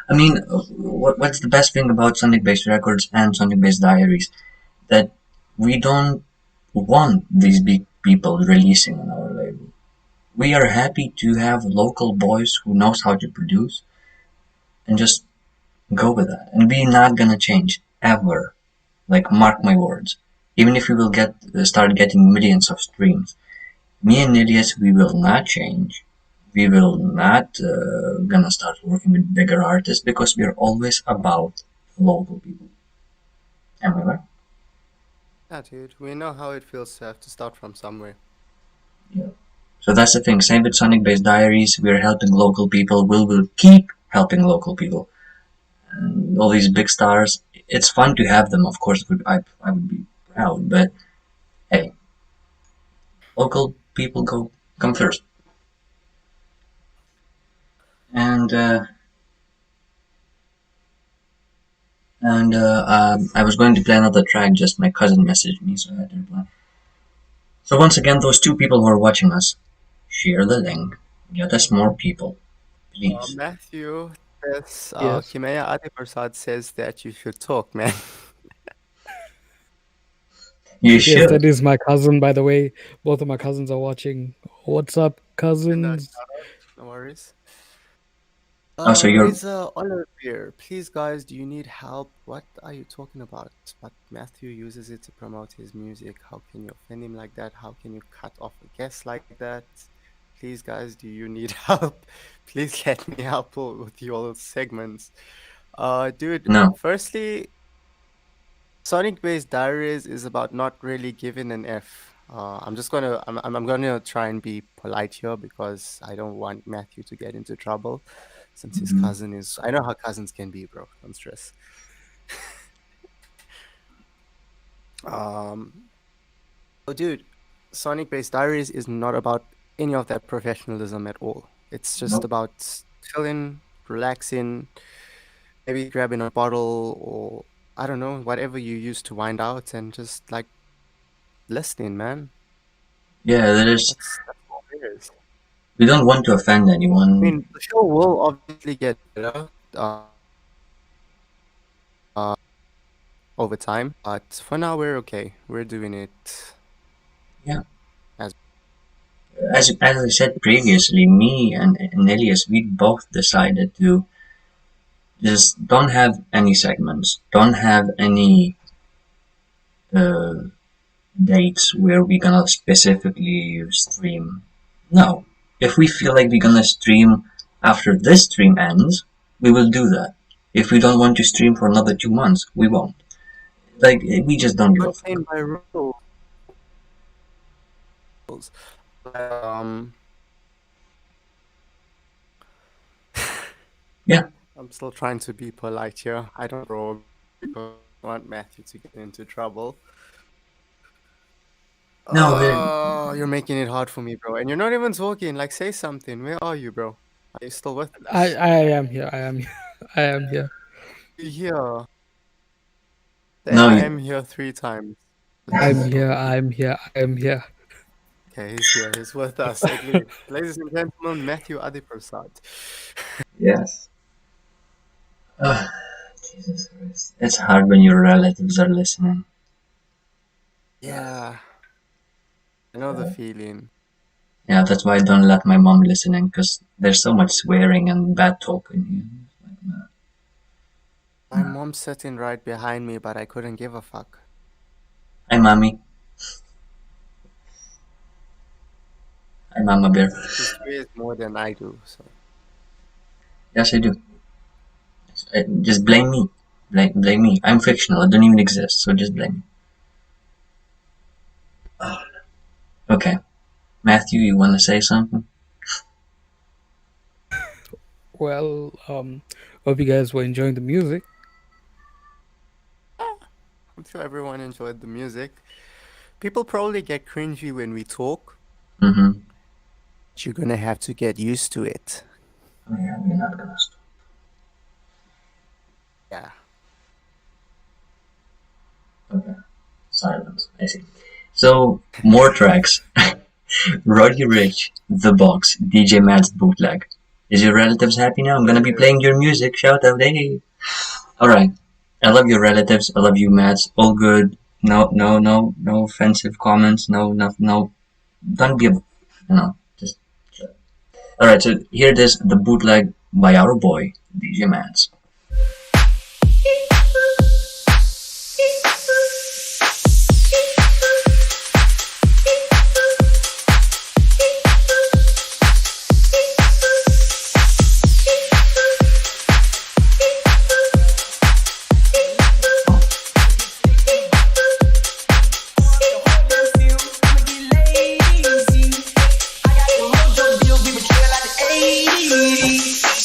I mean, what's the best thing about SonicBass Records and SonicBass Diaries? That we don't want these big people releasing on our label. We are happy to have local boys who knows how to produce and just go with that. And we're not gonna change ever. Like mark my words. Even if we will start getting millions of streams, me and Nilius, we will not change. We will not gonna start working with bigger artists because we are always about local people. Am I right? Yeah, dude. We know how it feels to have to start from somewhere. Yeah. So that's the thing. Same with SonicBass Diaries. We are helping local people. We will keep helping local people. And all these big stars. It's fun to have them. Of course, I would be proud. But hey, local people come first. And I was going to play another track. Just my cousin messaged me, so I had to reply. So once again, those two people who are watching us, share the link. Get us more people, please. Mathew, this Yes. Kimeya Adipersadh says that you should talk, man. You Yes, that should. is my cousin, by the way. Both of my cousins are watching. What's up, And cousins? shout out, no worries. Oh, so you're Reza Oliver, please guys, do you need help? What are you talking about? But Mathew uses it to promote his music. How can you offend him like that? How can you cut off a guest like that? Please guys, do you need help? Please let me help with your segments. Dude, no. firstly, SonicBass Diaries is about not really giving an F. I'm gonna try and be polite here because I don't want Mathew to get into trouble, since his Mhm. cousin is. I know how cousins can be, bro. Don't stress. Um, oh, dude, SonicBass Diaries is not about any of that professionalism at all. It's just Nope. about chilling, relaxing, maybe grabbing a bottle or I don't know, whatever you use to wind out and just like listening, man. Yeah, there is. That's all it is. We don't want to offend I anyone. mean, the show will obviously get better over time, but for now we're okay. We're doing it Yeah. as As I said previously, me and Elias, we both decided to just don't have any segments, don't have any uh, dates where we're gonna specifically stream. No. If we feel like we're gonna stream after this stream ends, we will do that. If we don't want to stream for another 2 months, we won't. Like, we just don't give a not fuck. playing by rules. Um, Yeah. I'm still trying to be polite here. I don't bro because I want Matthew to get into trouble. No, Oh, you're making it hard for me, bro. And you're not even talking. Like, say something. Where are you, bro? Are you still with I us? I am here. I am. I am here. You here? Say no, I am here 3 times. Let's I'm just go. here. I'm here. I am here. Okay, he's here. He's with us at least. Ladies and gentlemen, Mathew Adipersadh. Yes. Ah, Jesus Christ. It's hard when your relatives are listening. Yeah, I know the feeling. Yeah, that's why I don't let my mom listening, because there's so much swearing and bad talk in here. My mom's sitting right behind me, but I couldn't give a fuck. Hi, mommy. Hi, Mama Bear. She swears more than I do, so. Yes, I do. Just blame me. Blame me. I'm fictional. I don't even exist, so just blame me. Oh. Okay. Mathew, you want to say something? Well, hope you guys were enjoying the music. I'm sure everyone enjoyed the music. People probably get cringy when we talk. Mm-hmm. You're gonna have to get used to it. Oh, yeah, we're not gonna stop. Yeah. Okay. Silence. I see. So, more tracks. Roddy Ricch, The Box, DJ MATTZ bootleg. Is your relatives happy now? I'm gonna be playing your music. Shout out, hey. Alright. I love your relatives. I love you, MATTZ. All good. No offensive comments. No. Don't give. Just. Alright, so here it is, the bootleg by our boy, DJ MATTZ.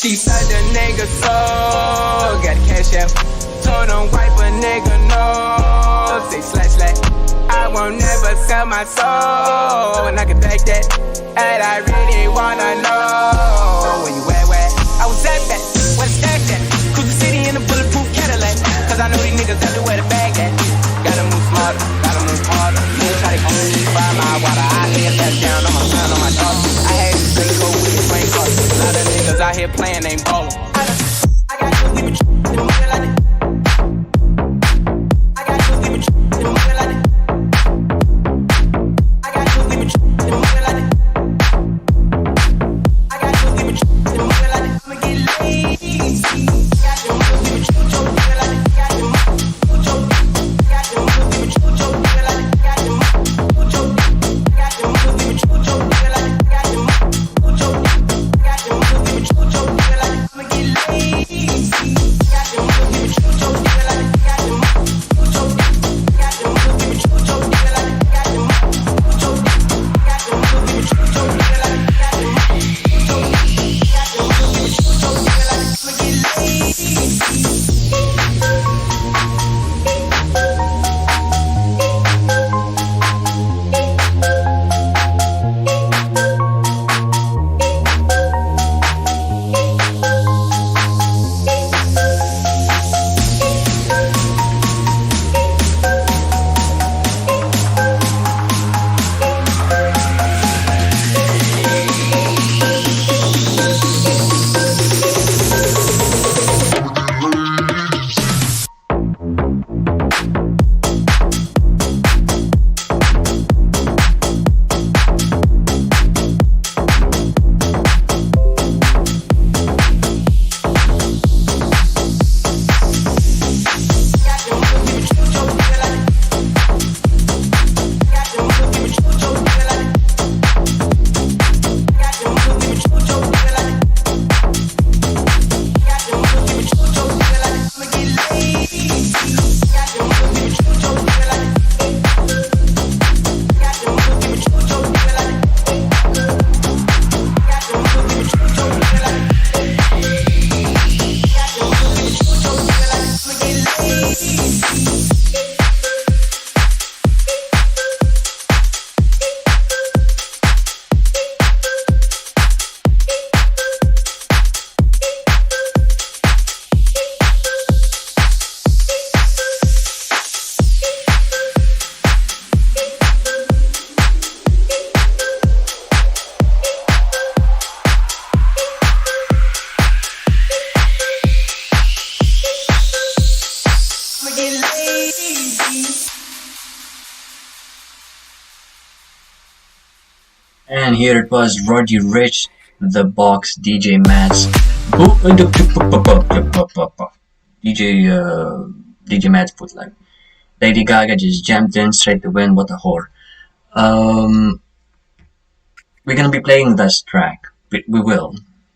She said the nigga so got cash out. Told him wipe a nigga no. Say slash. I won't never sell my soul. And I can back that. And I really wanna know where you at, where? I was at that. Where the stack at? Cruise the city in a bulletproof Cadillac. Cause I know these niggas everywhere the bag at. Gotta move smarter, gotta move harder. Niggas try to keep me by my water. I lay that down on my son, on my daughter. I had to say go with the brain card. A lot of niggas out here playing, ain't ballin'. I got to give it to the money like that. I got to give it to the money like that. I got to give it to the money like that. I got to give it to the money like that. I'ma get lazy. Got the money, give it to the money like that. Got the money, got the money, give it to the money like that. Got the money, got the money, give it to the money like that. Got the money, got the money, give it to the money like that. I'ma get lazy. Got the money, give it to the money like that. Got the money, got the money, give it to the money like that. Got the money, got the money, give it to the money like that. Got the money, got the money, give it to the money like that. I'ma get lazy. And here it was, Roddy Rich, The Box, DJ MATTZ. DJ MATTZ put like Lady Gaga just jumped in straight to win. What a whore. Um, we're gonna be playing this track. We will.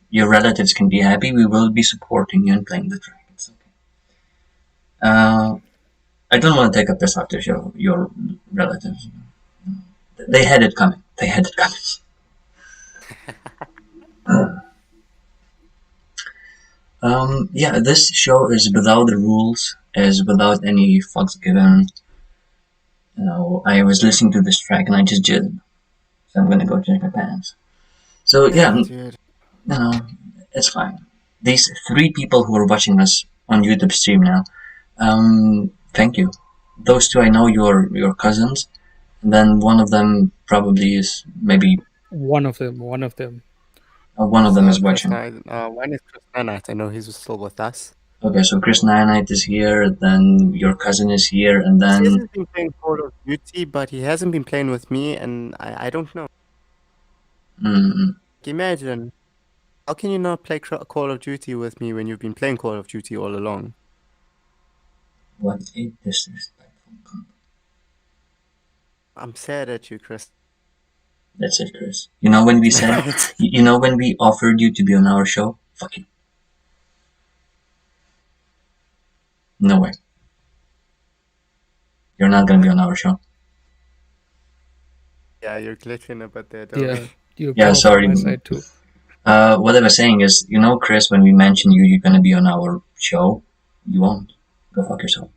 Your relatives can be happy. We will be supporting you and playing the track. It's okay. I don't want to take up this after show. Your relatives, they had it coming. They had it coming. Yeah, this show is without the rules, is without any fucks given. I was listening to this track and I just jizzed. So I'm gonna go check my pants. So yeah, Dude. it's fine. These three people who are watching us on YouTube stream now, thank you. Those two I know your cousins, and then one of them probably is maybe One of them. One of them. one of them is Chris watching. When is Chris Nanite? I know he's still with us. Okay, so Chris Nyanite is here, then your cousin is here, and He then hasn't been playing Call of Duty, but he hasn't been playing with me, and I don't know. Imagine, how can you not play Call of Duty with me when you've been playing Call of Duty all along? what a disrespectful cunt. I'm sad at you, Chris. That's it, Chris. You know when we said, you know when we offered you to be on our show? Fuck you. No way. You're not gonna be on our show. Yeah, you're glitching a bit there, Yeah. dog. You Yeah, cut off sorry. on my side too. What I was saying is, Chris, when we mentioned you're gonna be on our show, you won't. Go fuck yourself.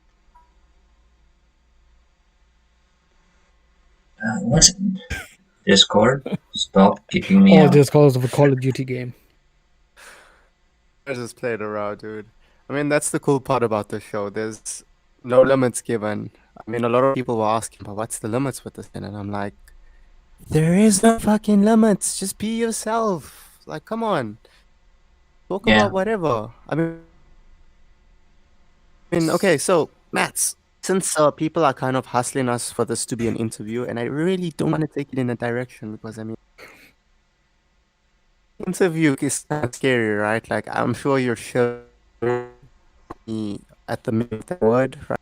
What's Discord? Stop kicking me All out. just because of a Call of Duty game. I just played around, dude. I mean, that's the cool part about the show. There's no limits given. I mean, a lot of people were asking, but what's the limits with this thing? And I'm like, there is no fucking limits. Just be yourself. Like, come on. Talk Yeah. about whatever. I mean, okay, so, Mats, since people are kind of hustling us for this to be an interview, and I really don't want to take it in a direction because, I mean, interview is kind of scary, right? Like, I'm sure you're sure me at the middle of that word, right?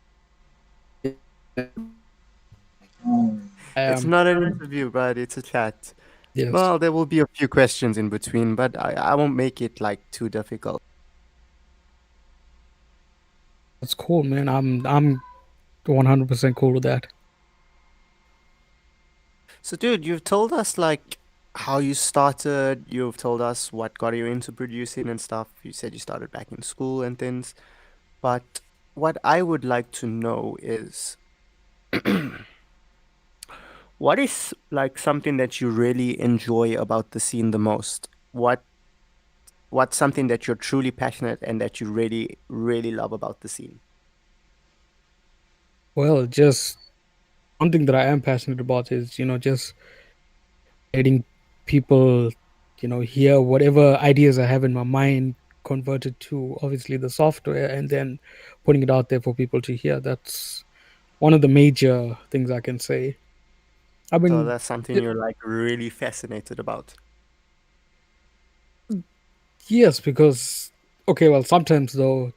It's not an interview, but it's a chat. Yes. Well, there will be a few questions in between, but I won't make it like too difficult. That's cool, man. I'm 100% cool with that. So, dude, you've told us like how you started. You've told us what got you into producing and stuff. You said you started back in school and things. But what I would like to know is what is like something that you really enjoy about the scene the most? What's something that you're truly passionate and that you really, really love about the scene? Well, just one thing that I am passionate about is, just letting people, hear whatever ideas I have in my mind converted to obviously the software and then putting it out there for people to hear. That's one of the major things I can say. I So mean, that's something you're like really fascinated about. yes, because, okay, well, sometimes though,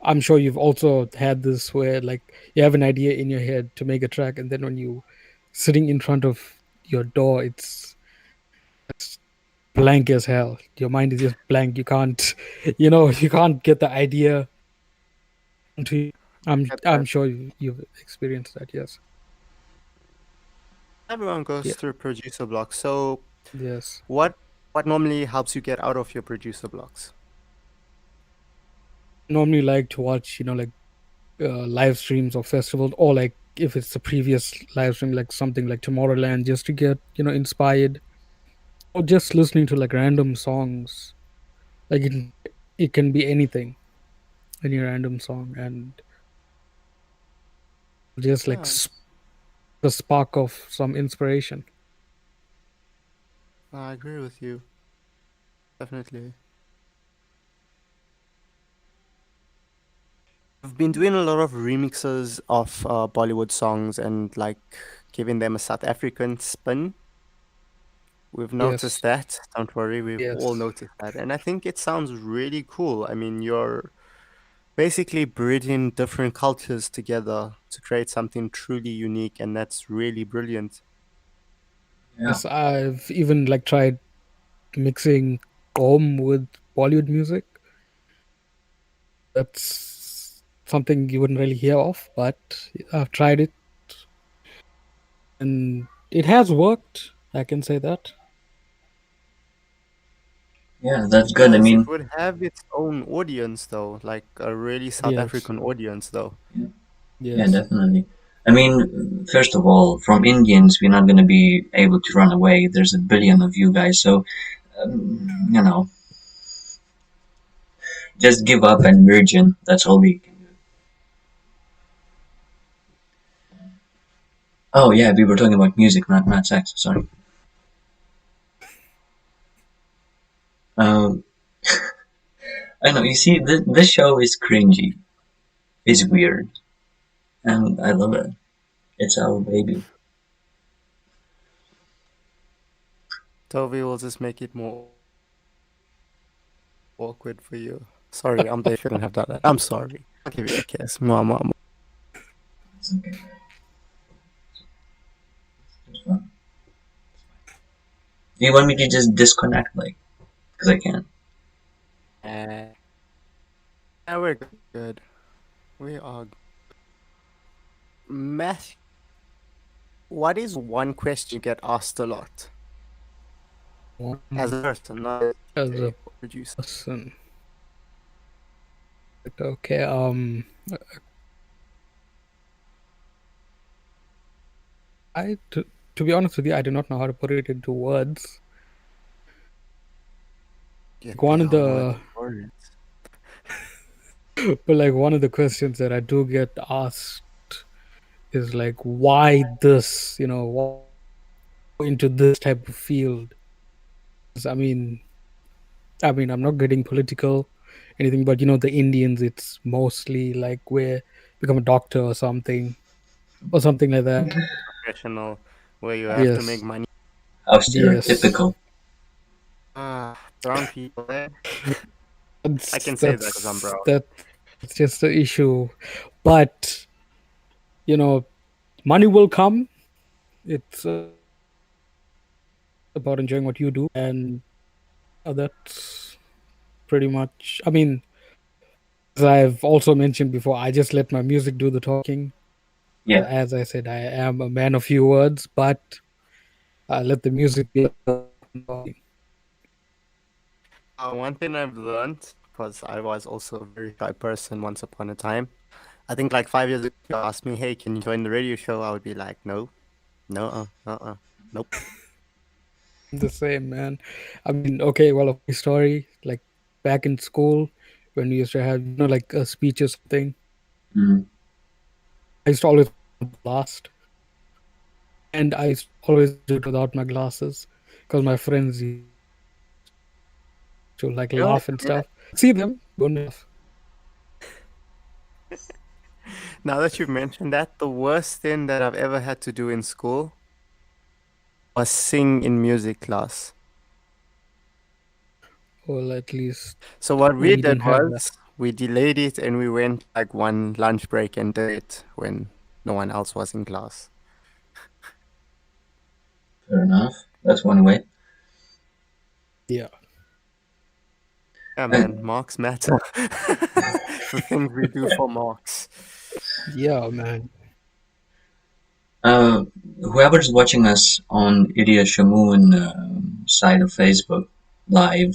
I'm sure you've also had this where like you have an idea in your head to make a track, and then when you sitting in front of your door, it's blank as hell. Your mind is just blank. You can't, you can't get the idea. I'm sure you've experienced that. Yes. Everyone goes Yeah. through producer blocks. So Yes. what normally helps you get out of your producer blocks? Normally like to watch, like live streams of festivals, or like if it's the previous live stream, like something like Tomorrowland, just to get inspired, or just listening to like random songs. Like it can be anything, any random song, and just like Yeah, the spark of some inspiration. I agree with you. Definitely. I've been doing a lot of remixes of Bollywood songs and like giving them a South African spin. We've noticed that. Don't worry, we've all Yes. noticed that. And I think it sounds really cool. I mean, you're basically bridging different cultures together to create something truly unique, and that's really brilliant. Yeah. Yes, I've even like tried mixing Om with Bollywood music. That's something you wouldn't really hear of, but I've tried it and it has worked. I can say that. Yeah, that's good. I Yes, it mean, would have its own audience though, like a really South Yes. African audience though. yeah, yeah, Yes. definitely. I mean, first of all, from Indians, we're not going to be able to run away. There's a billion of you guys, so you know, just give up and virgin. That's all we can do. Oh yeah, we were talking about music, not sex. Sorry. Um, I know. You see, this show is cringy. It's weird, and I love it. It's our baby. Toby will just make it more awkward for you. Sorry, they shouldn't have done that. I'm sorry. I'll give you a kiss. Mama. It's okay. It's fun. Do you want me to just disconnect, like, because I can? Yeah, we're good. We are. Math. What is one question you get asked a lot as a person, not as As a a producer? person. Okay. I to be honest with you, I do not know how to put it into words. Get Like one of the the words. but like one of the questions that I do get asked is like, why this? Why into this type of field? 'Cause I mean, I'm not getting political, anything, but the Indians, it's mostly like where become a doctor or something like that. Professional, where you have to make Yes, money. How yes. stereotypical. Brown people. I That's can say that because I'm that's brown. that's just the issue. But you know, money will come. It's about enjoying what you do, and that's pretty much. I mean, as I've also mentioned before, I just let my music do the talking. Yeah. As I said, I am a man of few words, but I let the music be. One thing I've learned, because I was also a very shy person once upon a time. I think like 5 years ago, if you asked me, hey, can you join the radio show? I would be like, no, no, nope. The same, man. I mean, okay, well, a funny story. Like back in school, when we used to have, like a speech or something, Mm. I used to always last, and I used to always do it without my glasses because my friends used to like Really? laugh and stuff. See them, don't laugh. Now that you've mentioned that, the worst thing that I've ever had to do in school was sing in music class. Well, at least So what we we did didn't have that. was we delayed it and we went like one lunch break and did it when no one else was in class. Fair enough. That's one way. Yeah. Yeah, Uh, man, marks matter. The things we do for marks. Yeah, man. uh, Whoever's watching us on Idiot Shamoon side of Facebook Live,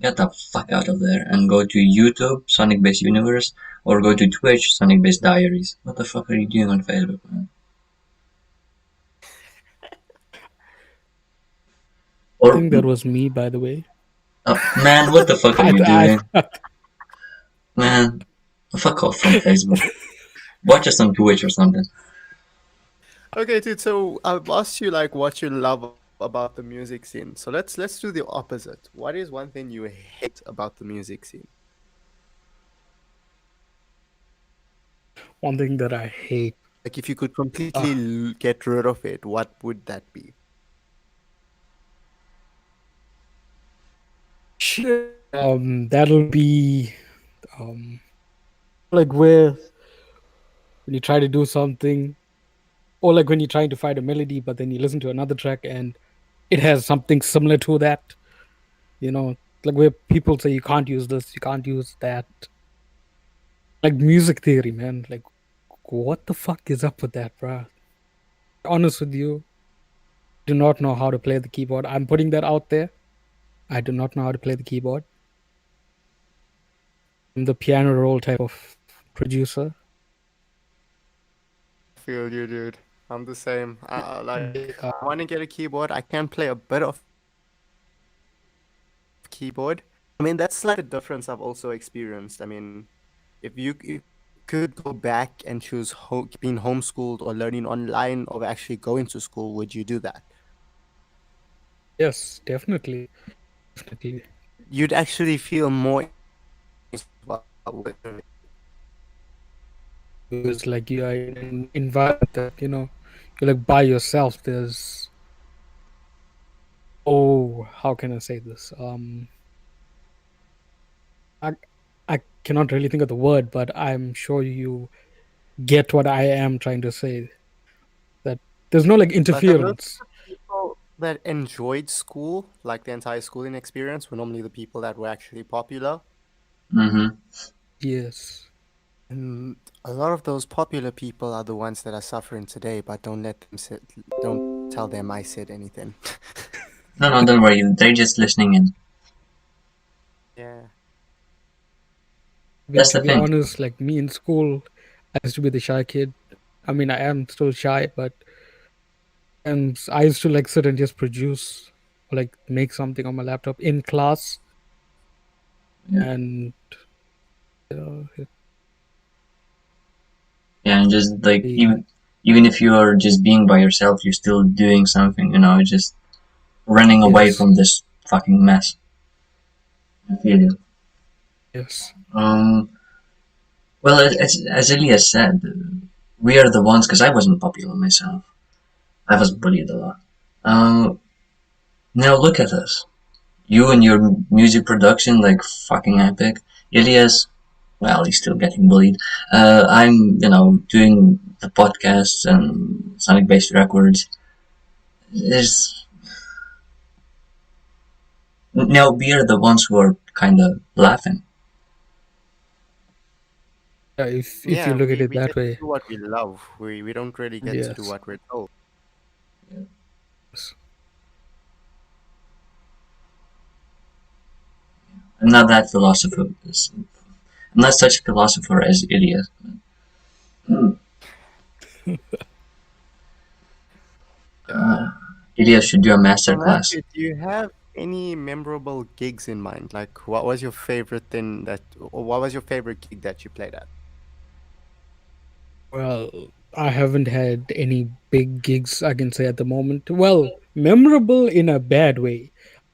get the fuck out of there and go to YouTube, SonicBass Universe, or go to Twitch, SonicBass Diaries. What the fuck are you doing on Facebook, man? I Or, think that was me, by the way. man, what the fuck are you I, doing? Man, fuck off from Facebook. Watch us on Twitch or something. Okay, dude. So I've asked you like what you love about the music scene. So let's do the opposite. What is one thing you hate about the music scene? one thing that I hate. Like if you could completely get rid of it, what would that be? That'll be like where when you try to do something, or like when you're trying to find a melody, but then you listen to another track and it has something similar to that. You know, like where people say you can't use this, you can't use that. Like music theory, man. Like, what the fuck is up with that, bruh? Honest with you, do not know how to play the keyboard. I'm putting that out there. I do not know how to play the keyboard. I'm the piano roll type of producer. Feel you, dude. I'm the same. Like, Uh, I want to get a keyboard. I can play a bit of keyboard. I mean, that's like a difference I've also experienced. I mean, if you could go back and choose being homeschooled or learning online or actually going to school, would you do that? Yes, definitely. Definitely. You'd actually feel more. Because like you are in an environment that, you're like by yourself. There's how can I say this? I cannot really think of the word, but I'm sure you get what I am trying to say. That there's no like But the interference. people that enjoyed school, like the entire schooling experience, were normally the people that were actually popular. Mm-hmm. Yes. And a lot of those popular people are the ones that are suffering today, but don't tell them I said anything. No, don't worry. They're just listening in. Yeah. That's To the be thing. honest, like me in school, I used to be the shy kid. I mean, I am still shy, but I used to like sit and just produce or like make something on my laptop in class. Yeah. And Yeah, and just like the- even if you are just being by yourself, you're still doing something. Just running away Yes. from this fucking mess. I feel you. yes. Well, as Elias said, we are the ones, because I wasn't popular myself. I was bullied a lot. Now look at us. You and your music production, like fucking epic. Elias, well, he's still getting bullied. I'm, doing the podcasts and SonicBass records. There's Now we are the ones who are kind of laughing. Yeah, if Yeah, you look at we it get that to way, do what we love. We don't really get to do yes. what we're told. Yes. I'm not that philosopher. I'm not such a philosopher as Elias. Elias should do a master So class. Mathew, do you have any memorable gigs in mind? Like, what was your favorite what was your favorite gig that you played at? Well, I haven't had any big gigs, I can say, at the moment. Well, memorable in a bad way,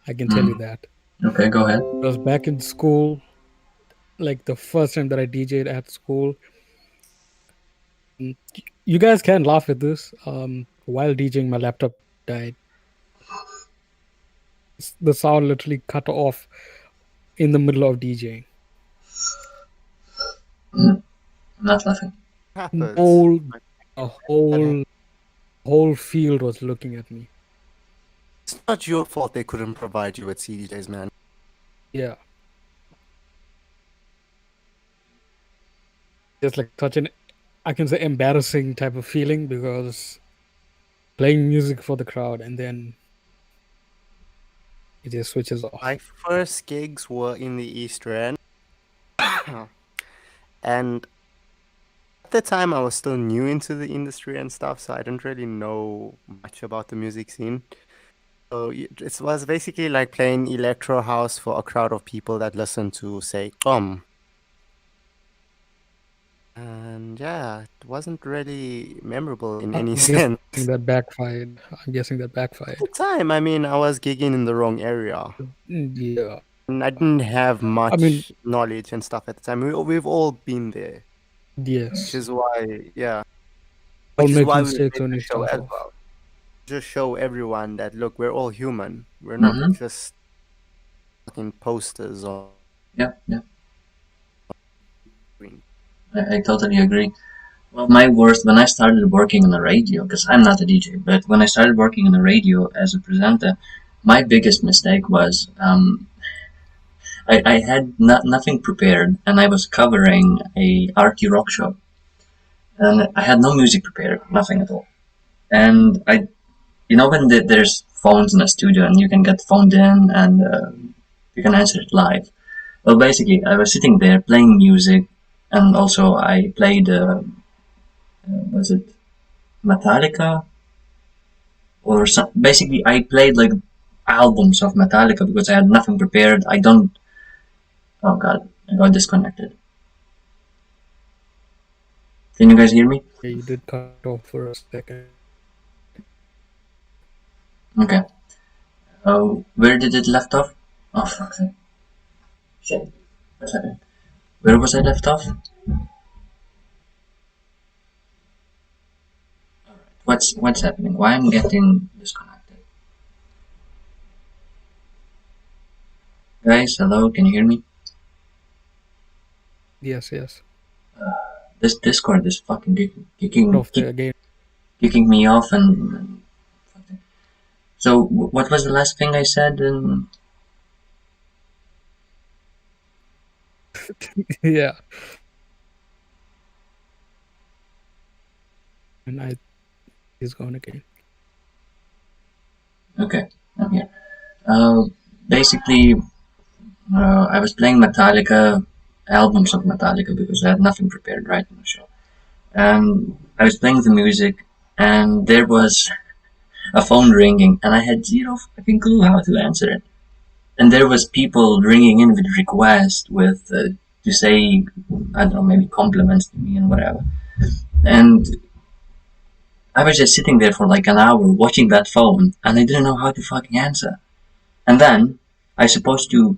I can tell you that. Okay, go ahead. I was back in school, like the first time that I DJ'd at school. You guys can laugh at this. While DJing, my laptop died. The sound literally cut off in the middle of DJing. I'm not laughing. Happens. The whole field was looking at me. It's not your fault they couldn't provide you with CDJs, man. Yeah. It's like such an, I can say, embarrassing type of feeling, because playing music for the crowd and then it just switches off. My first gigs were in the East End. And at the time, I was still new into the industry and stuff, so I didn't really know much about the music scene. So it was basically like playing electro house for a crowd of people that listen to, say, And yeah, it wasn't really memorable in any sense. That backfired. I'm guessing that backfired. At the time, I mean, I was gigging in the wrong area. Yeah. And I didn't have much I mean, knowledge and stuff at the time. We've all been there. Yes. Which is why, yeah. All Which is make why we mistakes made when the you show start as off. well. Just show everyone that, look, we're all human. We're not Mm-hmm. just fucking posters on Yeah, yeah. screen. I totally agree. Well, my worst when I started working on the radio, because I'm not a DJ, but when I started working on the radio as a presenter, my biggest mistake was I had nothing prepared, and I was covering a arty rock show, and I had no music prepared, nothing at all. And when there's phones in a studio and you can get phoned in and you can answer it live. Well, basically, I was sitting there playing music, and also I played, was it Metallica? Or some, basically, I played like albums of Metallica because I had nothing prepared. I don't. Oh god, I got disconnected. Can you guys hear me? Yeah, you did cut off for a second. Okay. Where did it left off? Oh fuck. Shit. What's happening? Where was I left off? What's happening? Why I'm getting disconnected? Guys, hello, can you hear me? Yes, yes. This Discord is fucking Off the game. kicking me off and so what was the last thing I said? And Yeah. And he's gone again. okay, I'm here. Basically, I was playing Metallica albums of Metallica because I had nothing prepared right in the show, and I was playing the music, and there was a phone ringing, and I had zero fucking clue how to answer it. And there was people ringing in with requests with to say, I don't know, maybe compliments to me and whatever. And I was just sitting there for like an hour watching that phone, and I didn't know how to fucking answer. And then I supposed to.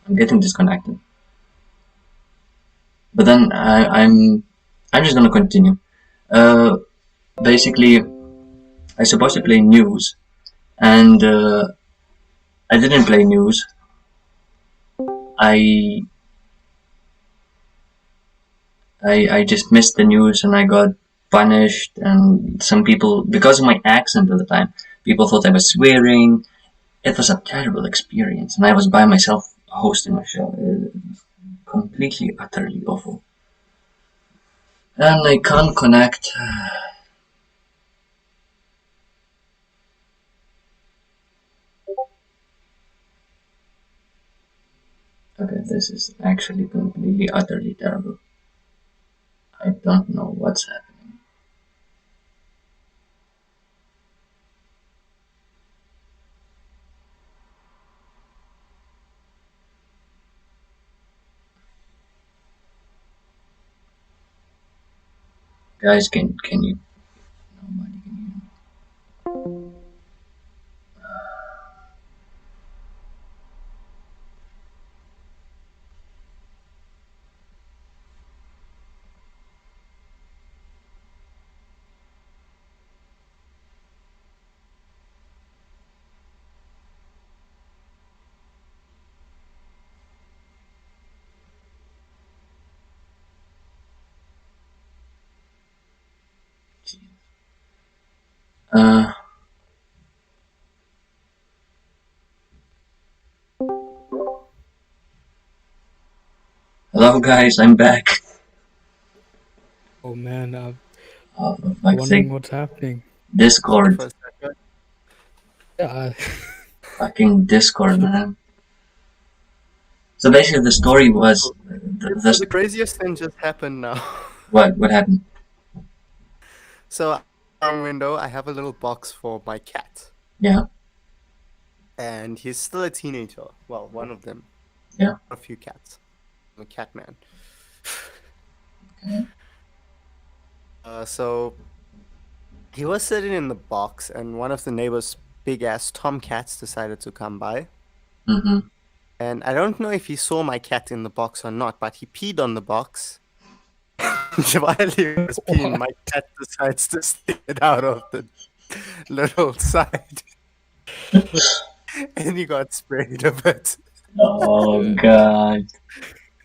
I'm getting disconnected. But then I'm just gonna continue. Uh, Basically, I supposed to play news, and I didn't play news. I I just missed the news and I got punished. And some people, because of my accent at the time, people thought I was swearing. It was a terrible experience, and I was by myself hosting a show. It was completely, utterly awful. And I can't connect. Okay, this is actually completely, utterly terrible. I don't know what's happening. Guys, can you? Nobody can hear me. Uh, Hello guys, I'm back. Oh man, Oh, for fuck's wondering sake. what's happening. Discord. For a second. Yeah, Fucking Discord, man. So basically the story was... The craziest thing just happened now. What happened? So, on window, I have a little box for my cat. Yeah, And he's still a teenager. Well, one of them. yeah. A few cats. I'm a cat man. Okay. So, he was sitting in the box, and one of the neighbor's big ass tomcats decided to come by. Mm-hmm. And I don't know if he saw my cat in the box or not, but he peed on the box. While he was peeing, my cat decides to stick it out of the little side. And he got sprayed a bit. Oh God.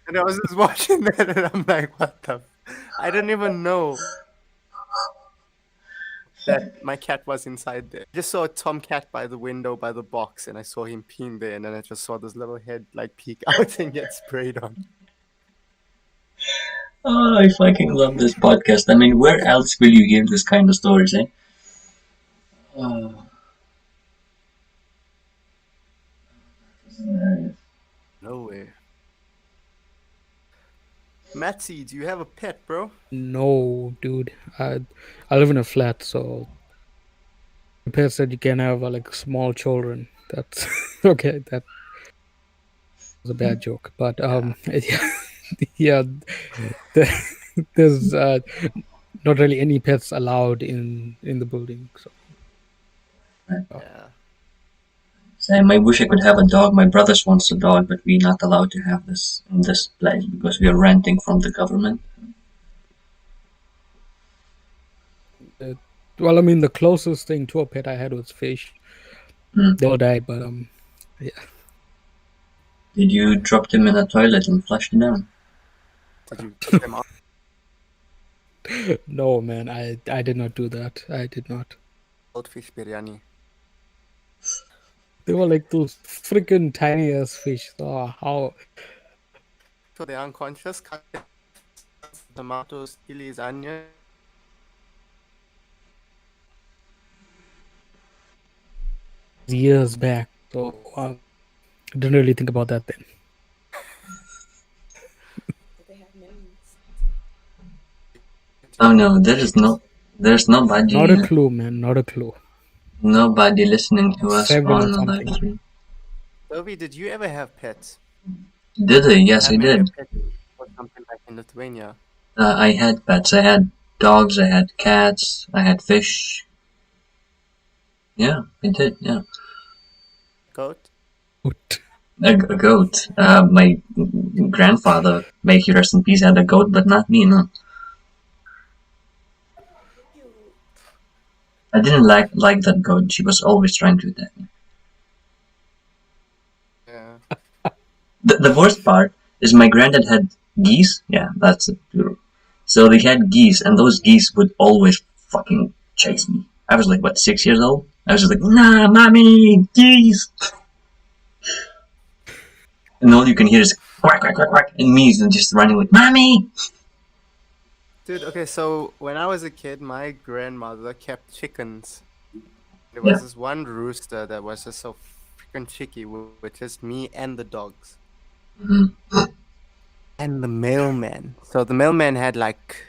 And I was just watching that and I'm like, what the? I didn't even know that my cat was inside there. I just saw a tomcat by the window by the box and I saw him peeing there and then I just saw this little head like peek out and get sprayed on. Oh, I fucking love this podcast. I mean, where else will you hear this kind of stories, eh? No way. Matthew, do you have a pet, bro? No, dude. I live in a flat, so the parents said you can have like small children. That's okay. That was a bad joke, but yeah, there's not really any pets allowed in the building. So Yeah. Same. I wish I could have a dog. My brothers wants a dog, but we're not allowed to have this in this place because we are renting from the government. well, I mean, the closest thing to a pet I had was fish. Mm. They all died, but yeah. Did you drop them in a toilet and flush them down? Did you put them on No, man, I did not do that. I did not. goldfish biryani? They were like those freaking tiny ass fish. Oh, how So they're unconscious, cut tomatoes, chilies, onion. years back. So I didn't really think about that then. Oh no, there's nobody. Not a clue, man. Not a clue. Nobody listening to us 7 on or the something. live stream. Toby, did you ever have pets? Did I? Yes, I Have maybe did. a pet or something like in Lithuania? I had pets. I had dogs. I had cats. I had fish. Yeah, I did. Yeah, Goat? a goat. My grandfather, may he rest in peace, had a goat, but not me. No, I didn't like that goat. She was always trying to attack me. Yeah. The worst part is my granddad had geese. Yeah, that's it. So they had geese, and those geese would always fucking chase me. I was like, what, 6 years old? I was just like, nah, mommy, geese! And all you can hear is quack, quack, quack, quack, and me just running like, mommy! Dude, okay, so when I was a kid, my grandmother kept chickens. There was this one rooster that was just so freaking cheeky with just me and the dogs. Mm-hmm. And the mailman. So the mailman had like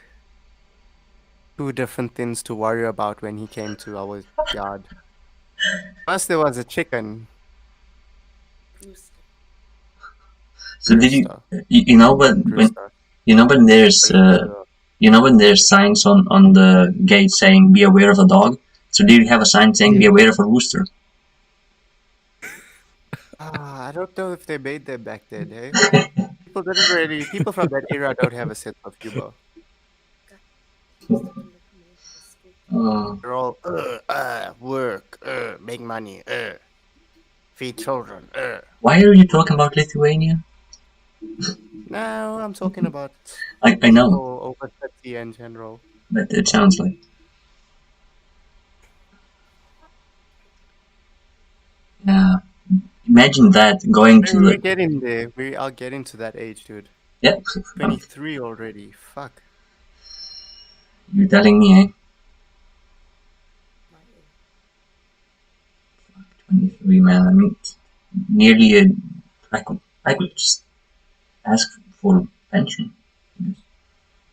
2 different things to worry about when he came to our yard. First, there was a chicken. So did you, Rooster. you know when Rooster. you know when there's you know when there's signs on the gate saying be aware of a dog? So did you have a sign saying be aware of a rooster? I don't know if they made them back then, hey? People from that era don't have a sense of humor. They're all, work, make money, feed children, Why are you talking about Lithuania? No, I'm talking about I know, people over 30 in general. but it sounds like. Yeah. Imagine that going to We're the. getting there. We are getting to that age, dude. Yeah. 23 already. Fuck. You're telling me, eh? 23, man. I mean, nearly a. I could just ask for pension.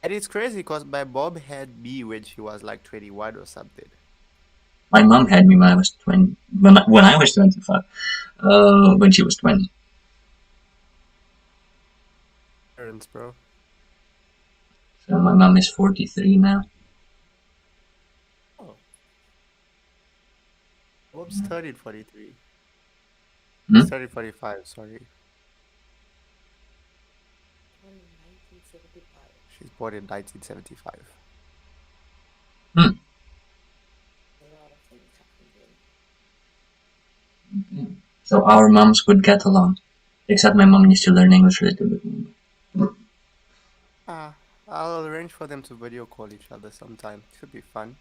And it's crazy because my mom had me when she was like 21 or something. My mom had me when I was 20. When I was 25. When she was 20. Parents, bro. So my mom is 43 now. Oh. Mom's 30, 43. Hmm? 30, 45, sorry. She's born in 1975. So our moms would get along. Except my mom needs to learn English a little bit more. I'll arrange for them to video call each other sometime. Should be fun.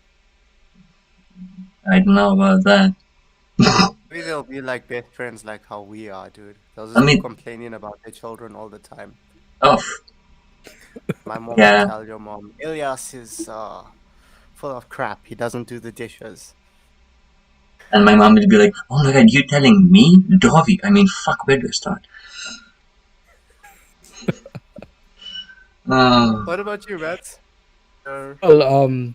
I don't know about that. Maybe they'll be like best friends like how we are, dude. They'll just I be mean- complaining about their children all the time. Oh, My mom Yeah. will tell your mom, Ilyas is full of crap. He doesn't do the dishes. and my mom would be like, "Oh my god, you telling me, Dovi? I mean, fuck, where do I start?" What about you, Matt? Well,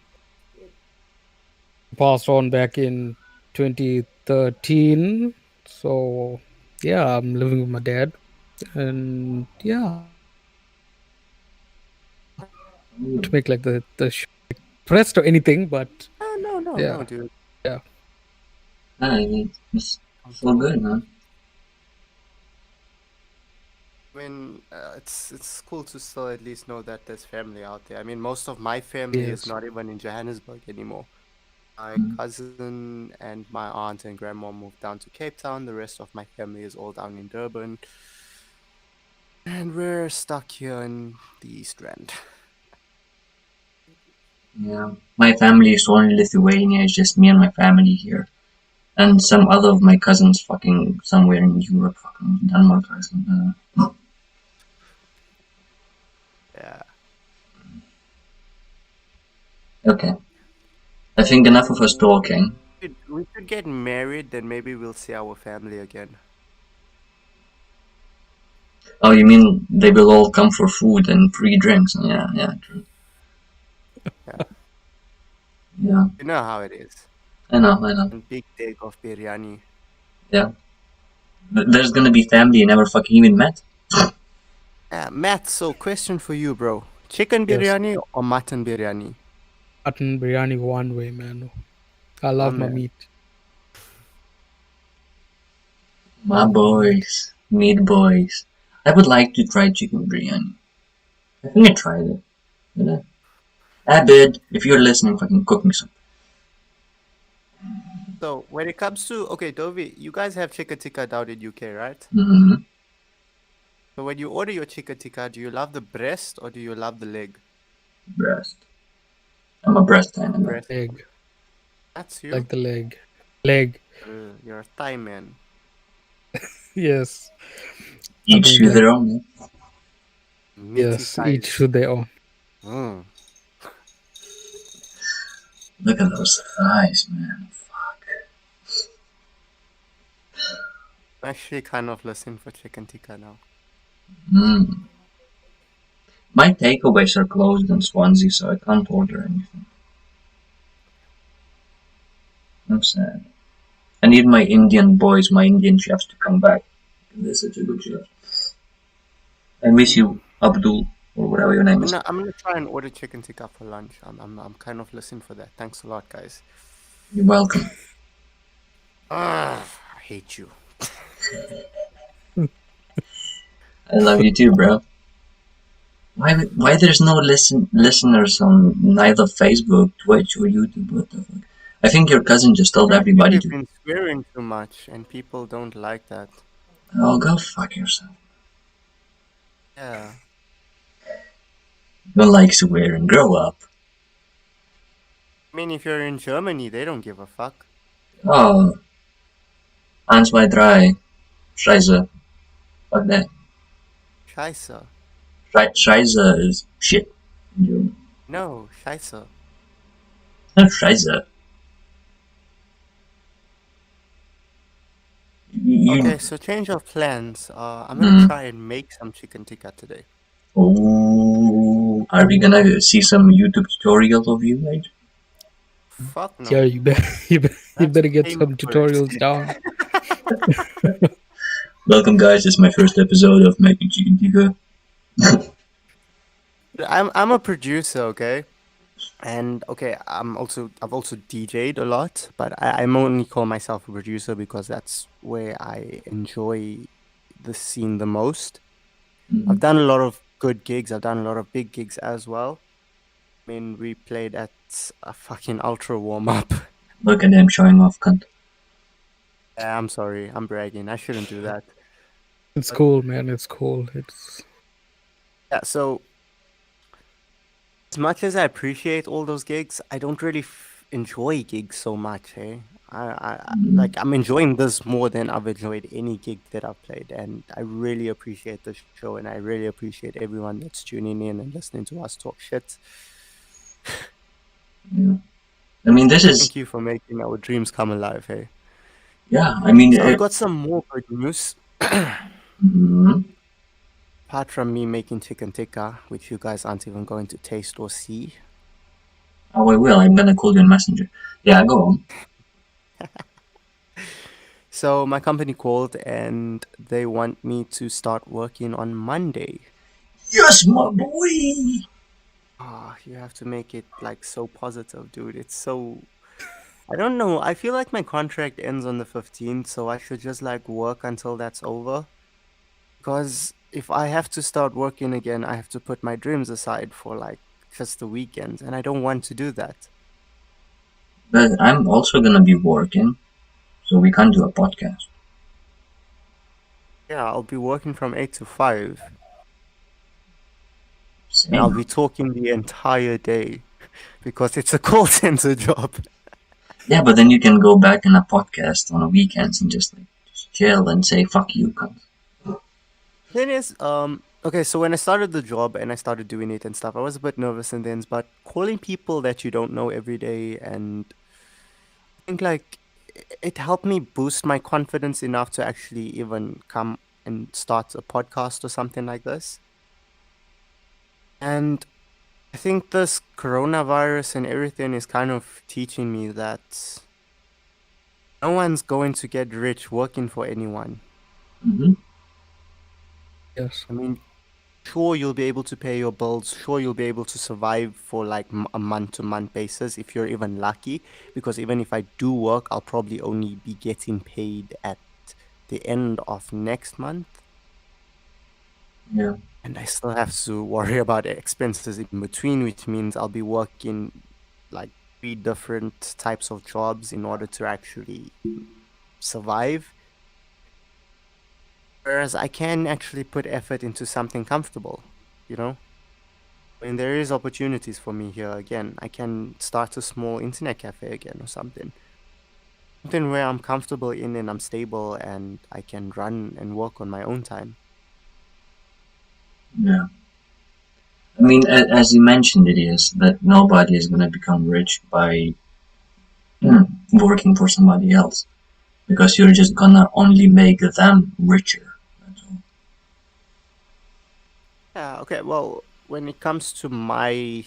passed on back in 2013. So yeah, I'm living with my dad, and yeah, to make like the pressed or anything, but No, Yeah. dude. It's so good, man. I mean, it's cool to still at least know that there's family out there. I mean, most of my family is Yes. not even in Johannesburg anymore. My cousin and my aunt and grandma moved down to Cape Town. The rest of my family is all down in Durban. And we're stuck here in the East Rand. Yeah, my family is all in Lithuania. It's just me and my family here, and some other of my cousins fucking somewhere in Europe, fucking Denmark or something. Yeah. Okay, I think enough of us talking. We should get married, then maybe we'll see our family again. Oh, you mean they will all come for food and free drinks? Yeah, true. Yeah. Yeah, You know how it is. I know. And big day of biryani. There's gonna be family you never fucking even met. Matt, so question for you, bro. Chicken Yes. biryani or mutton biryani? mutton biryani one way, man. I love my man. meat. My boys, meat boys. I would like to try chicken biryani. I think I tried it. Did I? Abid, if you're listening, fucking cook me some. So when it comes to Dovi, you guys have chicken tikka down in UK, right? Mm-hmm. So when you order your chicken tikka, do you love the breast or do you love the leg? Breast. I'm a breast kind of guy. Breast. Leg, That's you. like the leg. Leg. You're a Thai man. Yes. Each Something to like- their own. Meaty Yes. thighs. Each to their own. Mm. Look at those thighs, man. Fuck. I'm actually kind of listening for chicken tikka now. Mm. My takeaways are closed in Swansea, so I can't order anything. I'm sad. I need my Indian boys, my Indian chefs to come back. They're such a good chef. I miss you, Abdul, or whatever your name is. I'm gonna try and order chicken tikka for lunch. I'm kind of listening for that. Thanks a lot, guys. You're welcome. I hate you. I love you too, bro. Why there's no listeners on neither Facebook, Twitch, or YouTube? What the fuck? I think your cousin just told everybody We've to. been swearing too much, and people don't like that. Oh, go fuck yourself. Yeah. Don't like swearing. Grow up. I mean, if you're in Germany, they don't give a fuck. Oh. 1, 2, 3. Scheiße. Fuck that. Scheiße. Scheiße is shit. in German. No, scheiße. No, Scheiße. You, Okay, so change of plans. I'm gonna try and make some chicken tikka today. Oh, are we gonna see some YouTube tutorials of you, mate? Fuck no. Yeah, you better you That's better get some painful. tutorials down. Welcome, guys. This is my first episode of making chicken tikka. I'm a producer, okay? And okay, I've also DJ'd a lot, but I'm only call myself a producer because that's where I enjoy the scene the most. I've done a lot of good gigs. I've done a lot of big gigs as well. I mean, we played at a fucking ultra warm up. Look at him showing off, cunt. Yeah, I'm sorry, I'm bragging. I shouldn't do that. It's cool, man. It's cool. It's Yeah, so as much as I appreciate all those gigs, I don't really enjoy gigs so much, eh? Like I'm enjoying this more than I've enjoyed any gig that I've played, and I really appreciate the show, and I really appreciate everyone that's tuning in and listening to us talk shit. Yeah. I mean, this is Thank you for making our dreams come alive, hey. yeah. I mean, So I've got some more good news. mhm. Apart from me making chicken tikka, which you guys aren't even going to taste or see. Oh, I will. I'm gonna call you on Messenger. Yeah, go on. So my company called and they want me to start working on Monday. Yes, my boy. Ah, you have to make it like so positive, dude. It's so I don't know. I feel like my contract ends on the 15th, so I should just like work until that's over. Because if I have to start working again, I have to put my dreams aside for like just the weekends, and I don't want to do that. But I'm also gonna be working, so we can't do a podcast. Yeah, I'll be working from 8 to 5. Same. And I'll be talking the entire day because it's a call center job. Yeah, but then you can go back in a podcast on the weekends and just chill and say fuck you, cunt. Thing is, okay, so when I started the job and I started doing it and stuff, I was a bit nervous and things, but calling people that you don't know every day, and I think like it helped me boost my confidence enough to actually even come and start a podcast or something like this. And I think this coronavirus and everything is kind of teaching me that no one's going to get rich working for anyone. Mm-hmm. yes. I mean, sure, you'll be able to pay your bills. Sure, you'll be able to survive for like a month-to-month basis if you're even lucky. Because even if I do work, I'll probably only be getting paid at the end of next month. Yeah. And I still have to worry about expenses in between, which means I'll be working like 3 different types of jobs in order to actually survive. Whereas I can actually put effort into something comfortable, you know? And there is opportunities for me here again. I can start a small internet cafe again or something. Something where I'm comfortable in and I'm stable and I can run and work on my own time. Yeah. I mean, as you mentioned, it is that nobody is gonna become rich by working for somebody else, because you're just gonna only make them richer. That's all. Yeah, okay, well, when it comes to my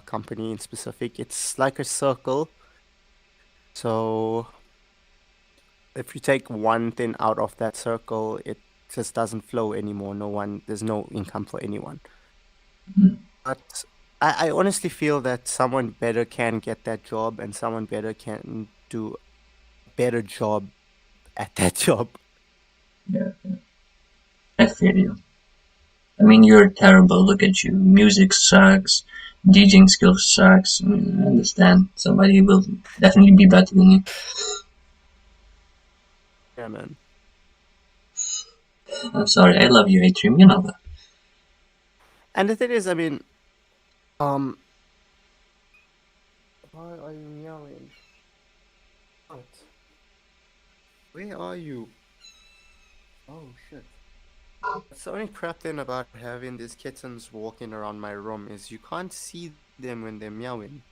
company in specific, it's like a circle. So if you take one thing out of that circle, it just doesn't flow anymore. There's no income for anyone. Mhm. But I honestly feel that someone better can get that job and someone better can do a better job at that job. Yeah, yeah. I feel you. I mean, you're terrible. Look at you. Music sucks. DJing skill sucks. I mean, I understand. Somebody will definitely be better than you. Yeah, man. I'm sorry. I love you, Atrium. You know that. And the thing is, I mean, why are you meowing? What? Where are you? Oh shit. The only crap thing about having these kittens walking around my room is you can't see them when they're meowing.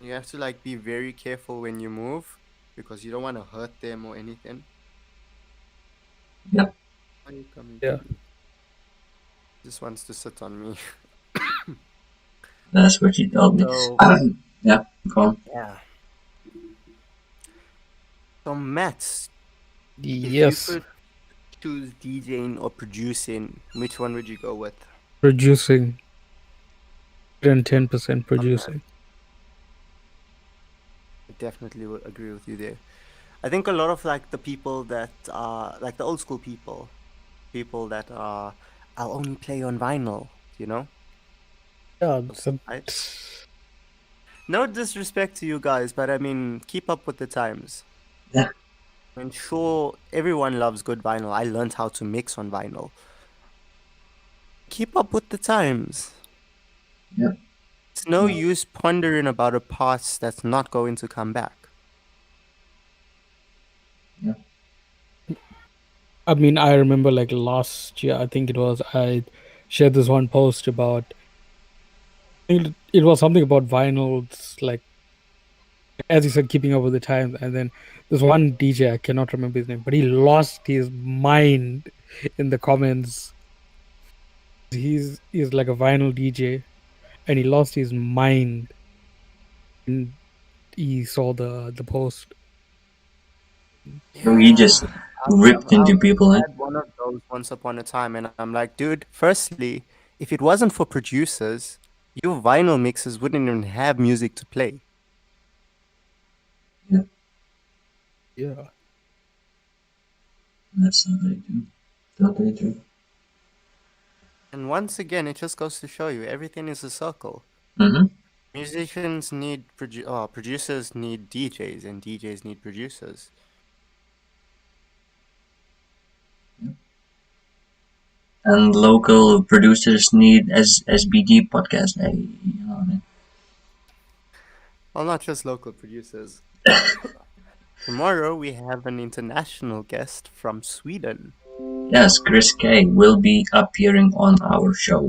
You have to like be very careful when you move because you don't want to hurt them or anything. Yep. Why are you coming Yeah. to me? Just wants to sit on me. That's what you told me. So Yeah, go on. yeah. So Matt, if Yes. you could choose DJing or producing, which one would you go with? Producing. 110% producing. I definitely would agree with you there. I think a lot of like the people that like the old school people that I'll only play on vinyl. you know? Yeah, so Right? No disrespect to you guys, but I mean, keep up with the times. Yeah. I mean, sure, everyone loves good vinyl. I learned how to mix on vinyl. Keep up with the times. Yeah. It's no use pondering about a past that's not going to come back. Yeah. I mean, I remember like last year, I think it was, I shared this one post about, it was something about vinyls, like as you said, keeping up with the times. And then there's one DJ, I cannot remember his name, but he lost his mind in the comments. He's like a vinyl DJ, and he lost his mind. And he saw the post. So he just ripped into people, I eh? had one of those once upon a time, and I'm like, dude, firstly, if it wasn't for producers, your vinyl mixes wouldn't even have music to play. Yeah. That's totally true. Totally true. And once again, it just goes to show you everything is a circle. Mm-hmm. Musicians need producers need DJs, and DJs need producers. And local producers need SBD podcast. Hey, you know what I mean? Well, not just local producers. Tomorrow we have an international guest from Sweden. Yes, Chris K will be appearing on our show.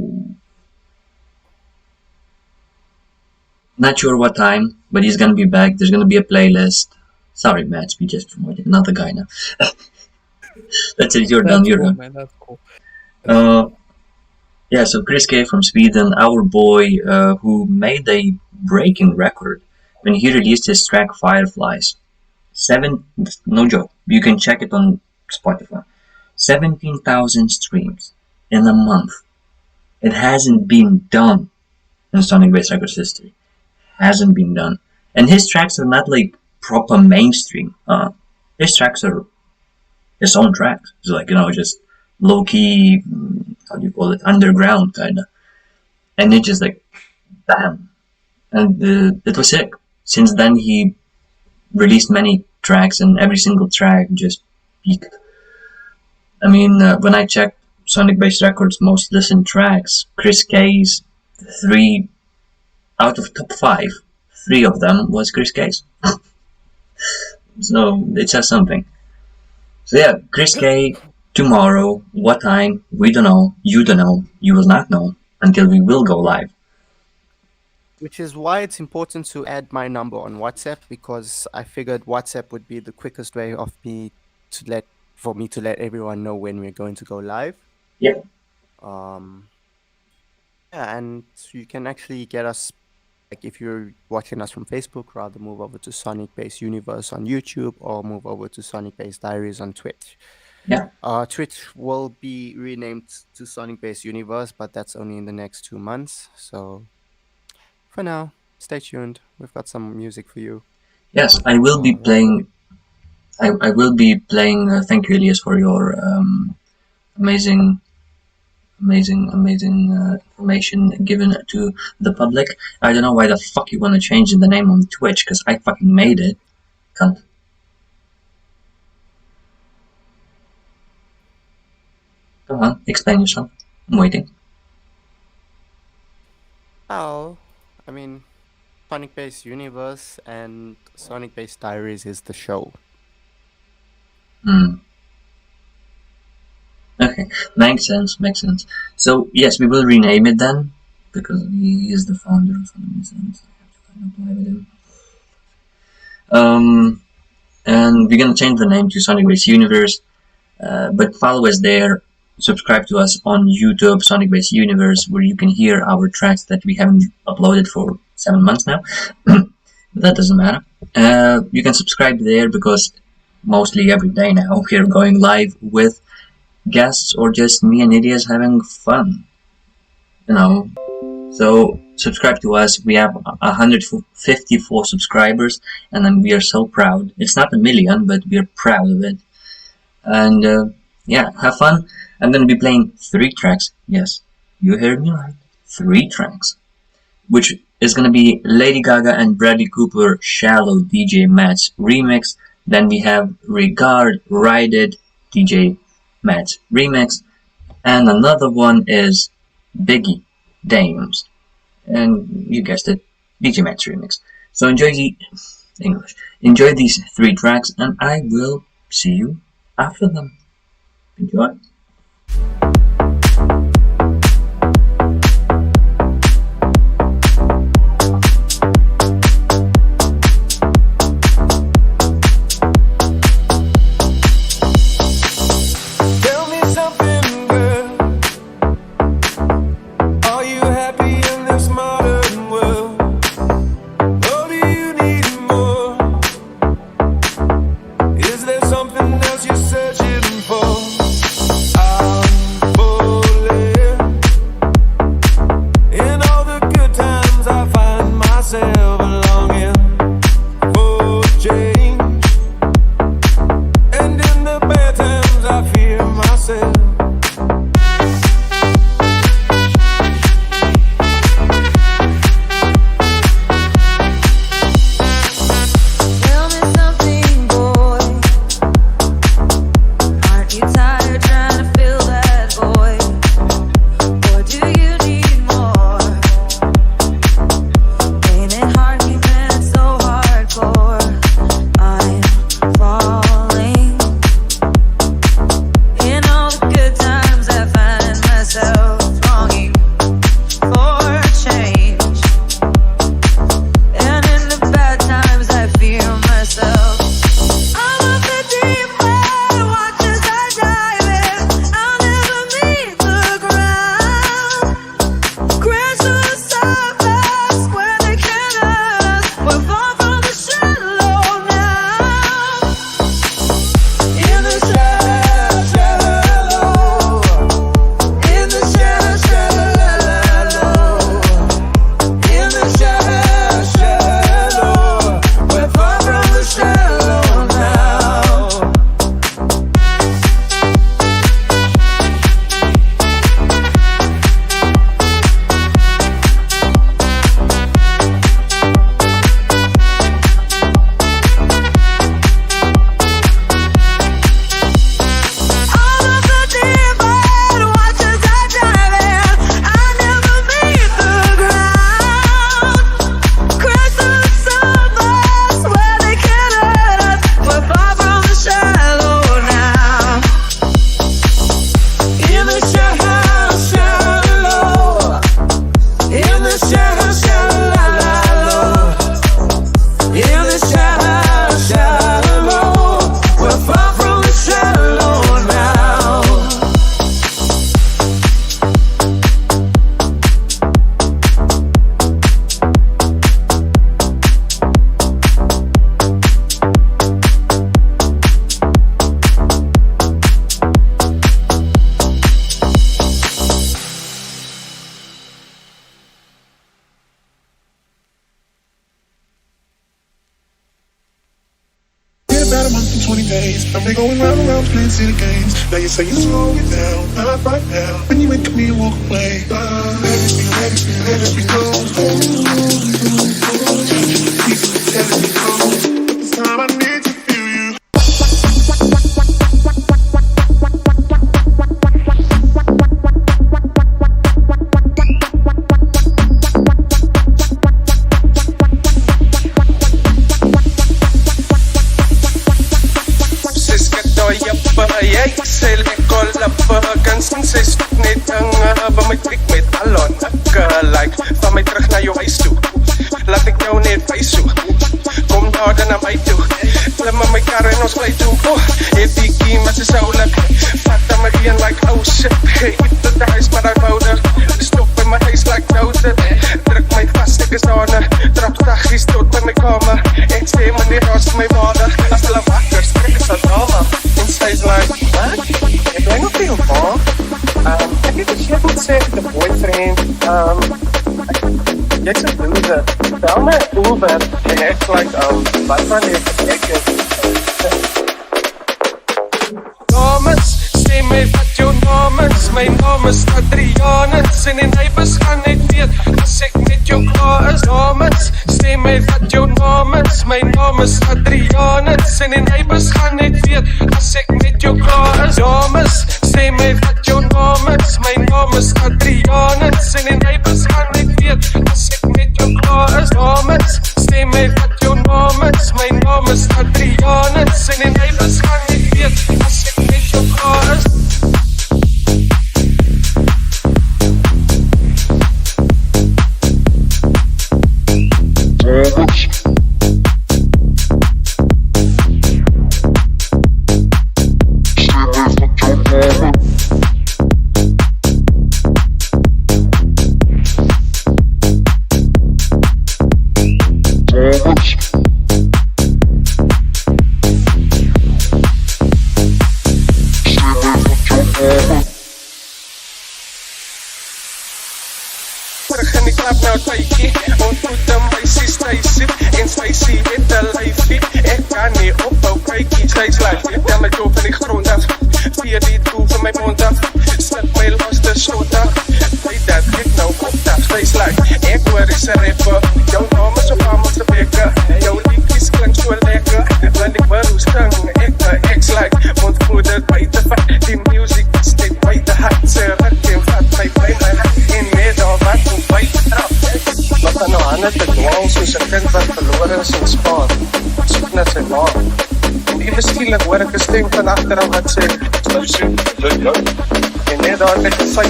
Not sure what time, but he's gonna be back. There's gonna be a playlist. Sorry, Matts, we just promoted another guy now. That's it, you're done, That's you're cool, done. man. That's cool. Yeah, so Chris K from Sweden, our boy, who made a breaking record when he released his track Fireflies. No joke, you can check it on Spotify. 17,000 streams in a month. It hasn't been done in SonicBass Records history. Hasn't been done. And his tracks are not like proper mainstream. His tracks are his own tracks. It's like, just low key, how do you call it, underground kind of. And it just like, bam. And it was sick. Since then, he released many tracks, and every single track just peaked. I mean, when I checked SonicBass Records' most listened tracks, Chris K's 3 out of top 5, 3 of them was Chris K's. So it says something. So yeah, Chris K, tomorrow, what time, we don't know, you don't know, you will not know until we will go live. Which is why it's important to add my number on WhatsApp, because I figured WhatsApp would be the quickest way for me to let everyone know when we're going to go live. Yeah. Yeah, and you can actually get us, like if you're watching us from Facebook, rather move over to SonicBass Universe on YouTube or move over to SonicBass Diaries on Twitch. Yeah. Twitch will be renamed to SonicBass Universe, but that's only in the next 2 months. So for now, stay tuned. We've got some music for you. Yes, I will be playing. I will be playing. Thank you, Elias, for your amazing information given to the public. I don't know why the fuck you want to change the name on Twitch, because I fucking made it. Cunt. Go on, explain yourself. I'm waiting. Well, I mean, SonicBass Universe and SonicBass Diaries is the show. Okay, makes sense. So yes, we will rename it then, because he is the founder of SonicBass. I have to kind of play with him. And we're gonna change the name to SonicBass Universe. But follow us there. Subscribe to us on YouTube, SonicBass Universe, where you can hear our tracks that we haven't uploaded for 7 months now. But that doesn't matter. You can subscribe there because mostly every day now we're going live with guests or just me and Elias having fun. So subscribe to us. We have 154 subscribers, and we are so proud. It's not a million, but we are proud of it. And yeah, have fun. I'm gonna be playing 3 tracks. Yes, You heard me right. 3 tracks. Which is going to be Lady Gaga and Bradley Cooper Shallow DJ MATTZ remix. Then we have Regard Ride It DJ MATTZ remix. And another one is Biggie Dames. And you guessed it, DJ MATTZ remix. So enjoy these 3 tracks, and I will see you after them. Enjoy. about a month and 20 days. I've been going round and round playing city games. Now you say you slow it down, not right now. When you wake up, me walk away. Let it be cold. But this time I need to feel you. Gansen sy stuk net hange, waar my trek met alon like, van my terug na jou huis toe. Laat ek jou net wys hoe. Kom daar na my toe. Klim in my kar en ons bly toe. Het die kiem as is oulik. Vat aan my een like, oh shit. Eet tot die huis maar hy powder. Stop by my huis like douder. Druk my vast, ek is daarna. Trap tagies tot by my kamer. Ek sê my nie ras my vader. As hulle wakker, spreek is haar dame. En sy is like, wat? Ek bly nog veel van. Ek het die shit moet sê, the boyfriend. Jy's een loser. Bel my Uber. En ek like, wat van ek is. Dames, sê my wat jou naam is. My naam is Adrianus en die neighbors gaan net weet as ek met jou klaar is. Dames, sê my wat jou naam is. My naam is Adrianus en die neighbors gaan net weet as ek met jou klaar is. Dames, sê my wat jou naam is. My naam is Adrianus en die neighbors gaan net weet as ek met jou klaar is. Dames, sê my wat jou naam is. My naam is Adrianus en die neighbors gaan net weet as ek met jou klaar is.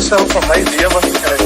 Self van my lewe gekry.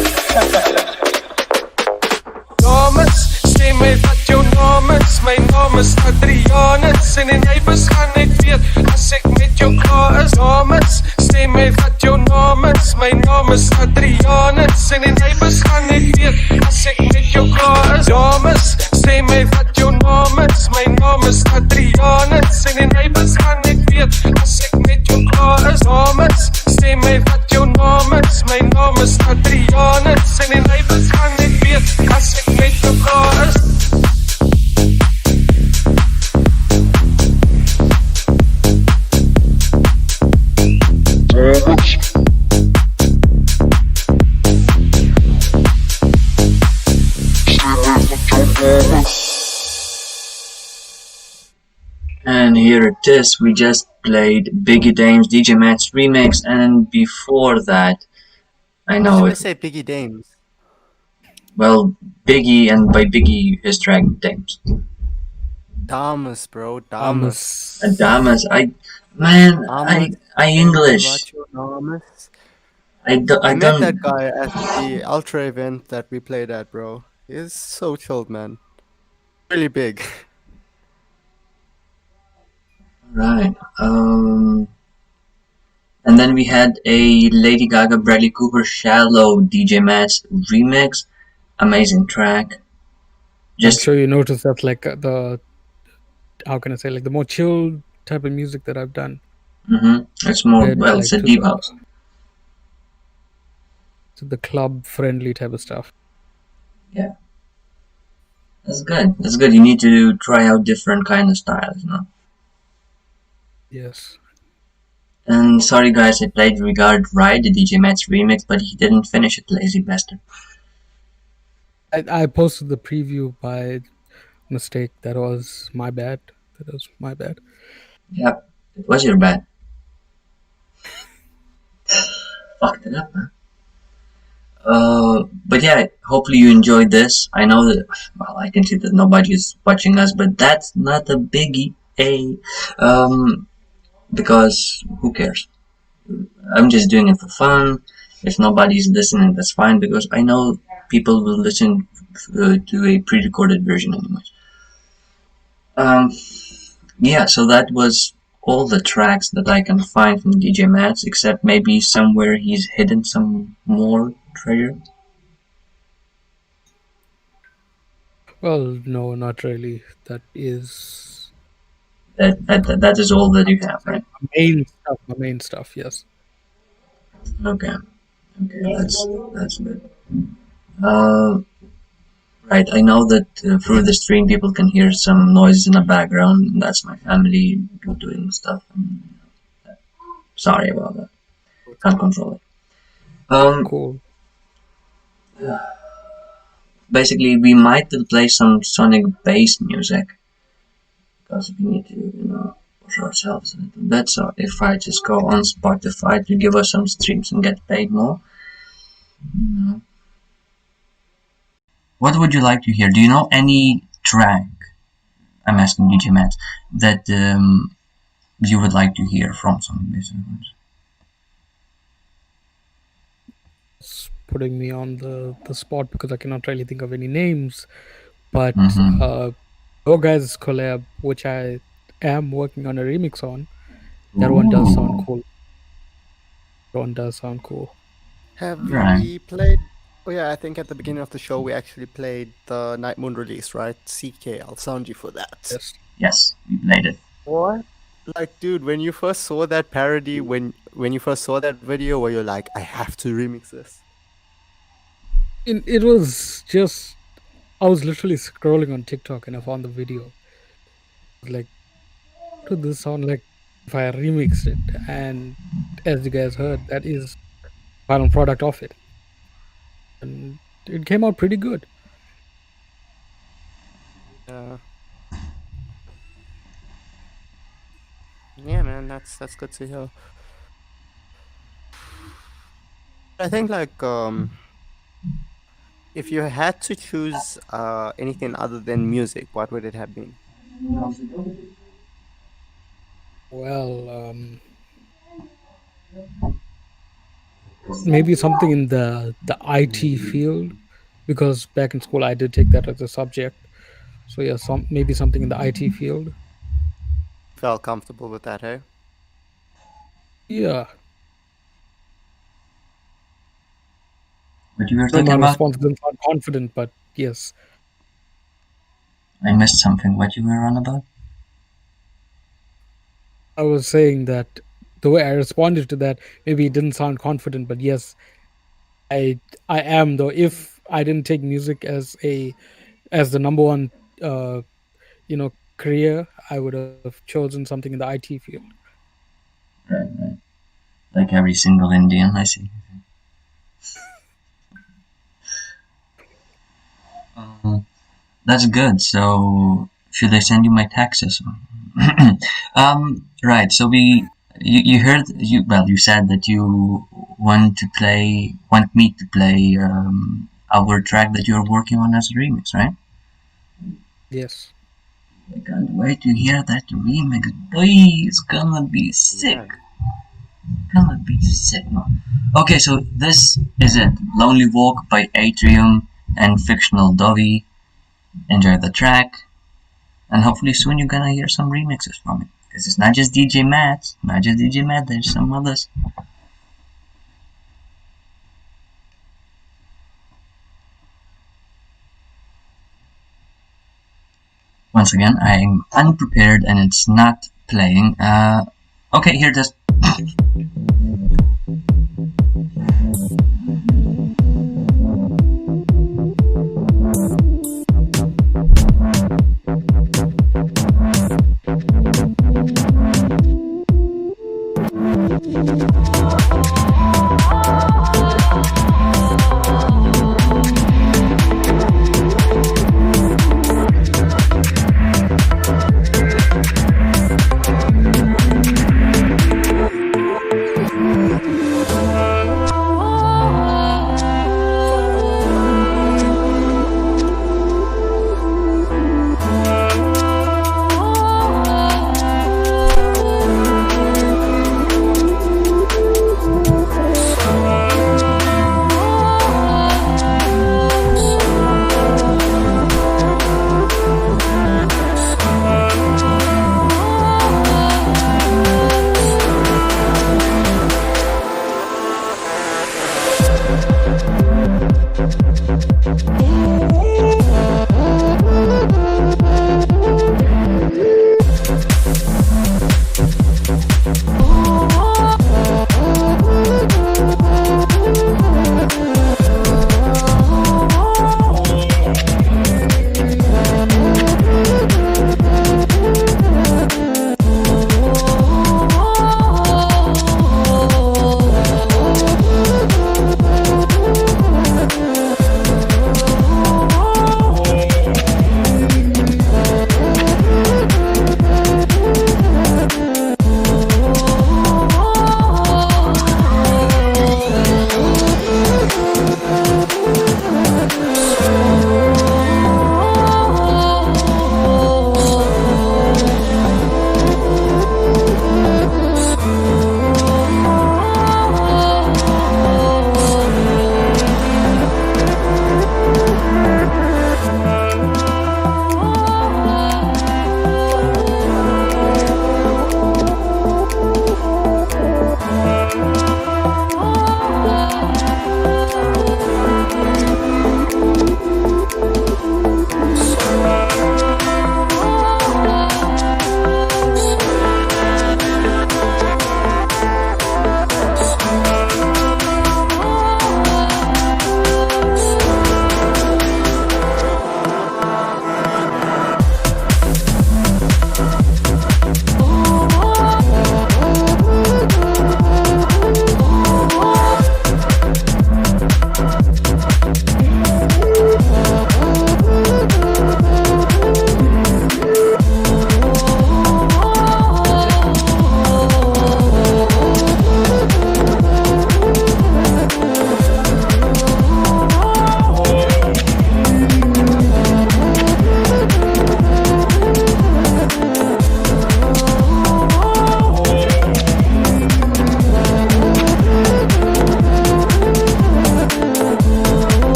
Dames, sê my wat jou naam is. My naam is Adrianus en die neighbors gaan net weet as ek met jou klaar is. Dames, sê my wat jou naam is. My naam is Adrianus en die neighbors gaan net weet as ek met jou klaar is. Dames, sê my wat jou naam is. My naam is Adrianus en die neighbors gaan net weet as ek met jou klaar is. Dames, sê my wat jou naam is. My naam is Adrianus en die neighbors gaan net weet as ek met jou klaar is. And here it is, we just played Biggie Dames, DJ MATTZ remix, and before that, I know Should I say Biggie Dames? Well, Biggie, and by Biggie, his track Dames. Damas, bro, Damas. Damas, I English. I met don't. that guy at the Ultra event that we played at, bro. He's so chilled, man. Really big. Right. And then we had a Lady Gaga, Bradley Cooper, Shallow, DJ MATTZ remix. Amazing track. I'm sure you noticed that's like how can I say, like the more chill type of music that I've done. It's more, it's a deep house. So the club friendly type of stuff. Yeah. That's good. That's good. You need to try out different kind of styles, you know? Yes. And sorry guys, I played Regard Right, the DJ MATTZ remix, but he didn't finish it, lazy bastard. I posted the preview by mistake. That was my bad. Yep, it was your bad. Fucked it up, man. But yeah, hopefully you enjoyed this. I know that, well, I can see that nobody is watching us, but that's not a biggie, because who cares? I'm just doing it for fun. If nobody's listening, that's fine, because I know people will listen to a pre-recorded version anyways. Yeah, so that was all the tracks that I can find from DJ MATTZ, except maybe somewhere he's hidden some more treasure. Well, no, not really. That is that is all that you have, right? My main stuff, yes. Okay, that's good. Right, I know that through the stream people can hear some noises in the background, and that's my family doing stuff. And, sorry about that. Can't control it. Cool. Basically, we might play some SonicBass music because we need to, push ourselves a little bit. So if I just go on Spotify to give us some streams and get paid more, what would you like to hear? Do you know any track? I'm asking DJ MATTZ that you would like to hear from SonicBass. It's putting me on the spot because I cannot really think of any names. But your guys' collab, which I am working on a remix on, that one does sound cool. That one does sound cool. Have Right. we played? Oh yeah, I think at the beginning of the show we actually played the Night Moon release, right? CK, I'll sound you for that. Yes. Yes, we played it. What? Like, dude, when you first saw that parody, when you first saw that video, where you're like, I have to remix this. It was just, I was literally scrolling on TikTok and I found the video. I was like, what would this sound like if I remixed it? And as you guys heard, that is the final product of it. And it came out pretty good. Yeah, man, that's good to hear. I think like if you had to choose anything other than music, what would it have been? Well, maybe something in the IT field, because back in school I did take that as a subject. So yeah, maybe something in the IT field. Felt comfortable with that, hey? Yeah. What you were No, talking my about? response didn't sound confident, but yes. I missed something. What you were on about? I was saying that the way I responded to that, maybe it didn't sound confident, but yes, I am though. If I didn't take music as the number one career, I would have chosen something in the IT field. Right. Like every single Indian, I see. That's good. So should I send you my taxes? Right. So you heard you said that you want me to play our track that you're working on as a remix, right? Yes. I can't wait to hear that remix. Boy, it's gonna be sick. Gonna be sick, man. Okay, so this is it. Lonely Walk by Atrium and Fictional Dovey. Enjoy the track, and hopefully soon you're gonna hear some remixes from it. Because it's not just DJ MATTZ, there's some others. Once again, I'm unprepared and it's not playing. Okay, here it is.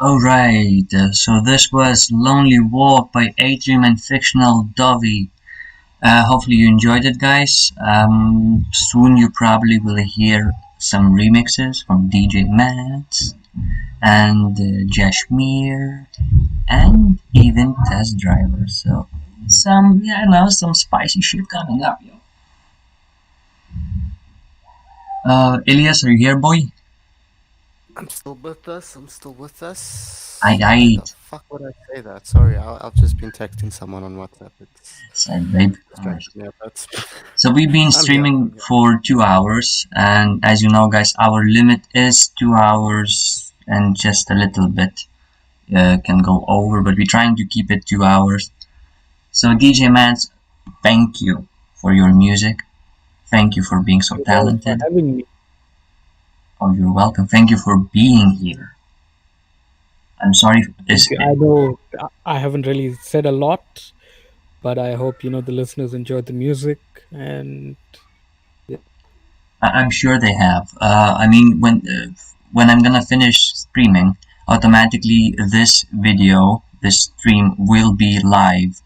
Alright, so this was Lonely Walk by Atrium and Fictional Dovey. Hopefully you enjoyed it, guys. Soon you probably will hear some remixes from DJ MATTZ and Jashmir and even Test Driver. So some spicy shit coming up, yo. Elias, are you here, boy? I'm still with us. Aye. Why the fuck would I say that? Sorry, I've just been texting someone on WhatsApp. It's Said babe. yeah, that's So we've been streaming for 2 hours, and as you know, guys, our limit is 2 hours and just a little bit can go over, but we're trying to keep it 2 hours. So DJ MATTZ, thank you for your music. Thank you for being so talented. For having me. Oh, you're welcome. Thank you for being here. I'm sorry. I know I haven't really said a lot, but I hope the listeners enjoyed the music, and I'm sure they have. I mean, when I'm gonna finish streaming, automatically this stream will be live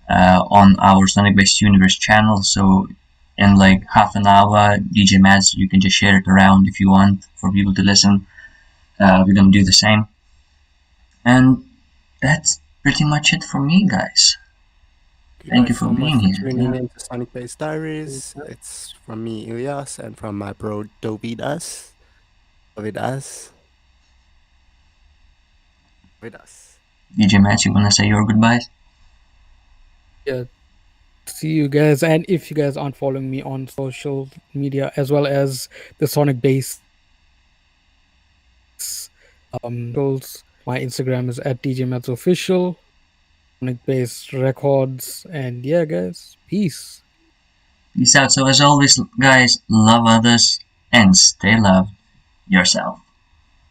on our SonicBass Universe channel. So in like half an hour, DJ MATTZ, you can just share it around if you want for people to listen. We're gonna do the same, and that's pretty much it for me, guys. Thank you for being here. Tuning in to SonicBass Diaries. It's from me, Ilyas, and from my bro, Dovidas. DJ MATTZ, you wanna say your goodbyes? yeah, see you guys. And if you guys aren't following me on social media as well as the SonicBass socials, my Instagram is at DJ MATTZ Official, SonicBass Records, and yeah, guys, peace. Peace out. So as always, guys, love others and stay loved yourself.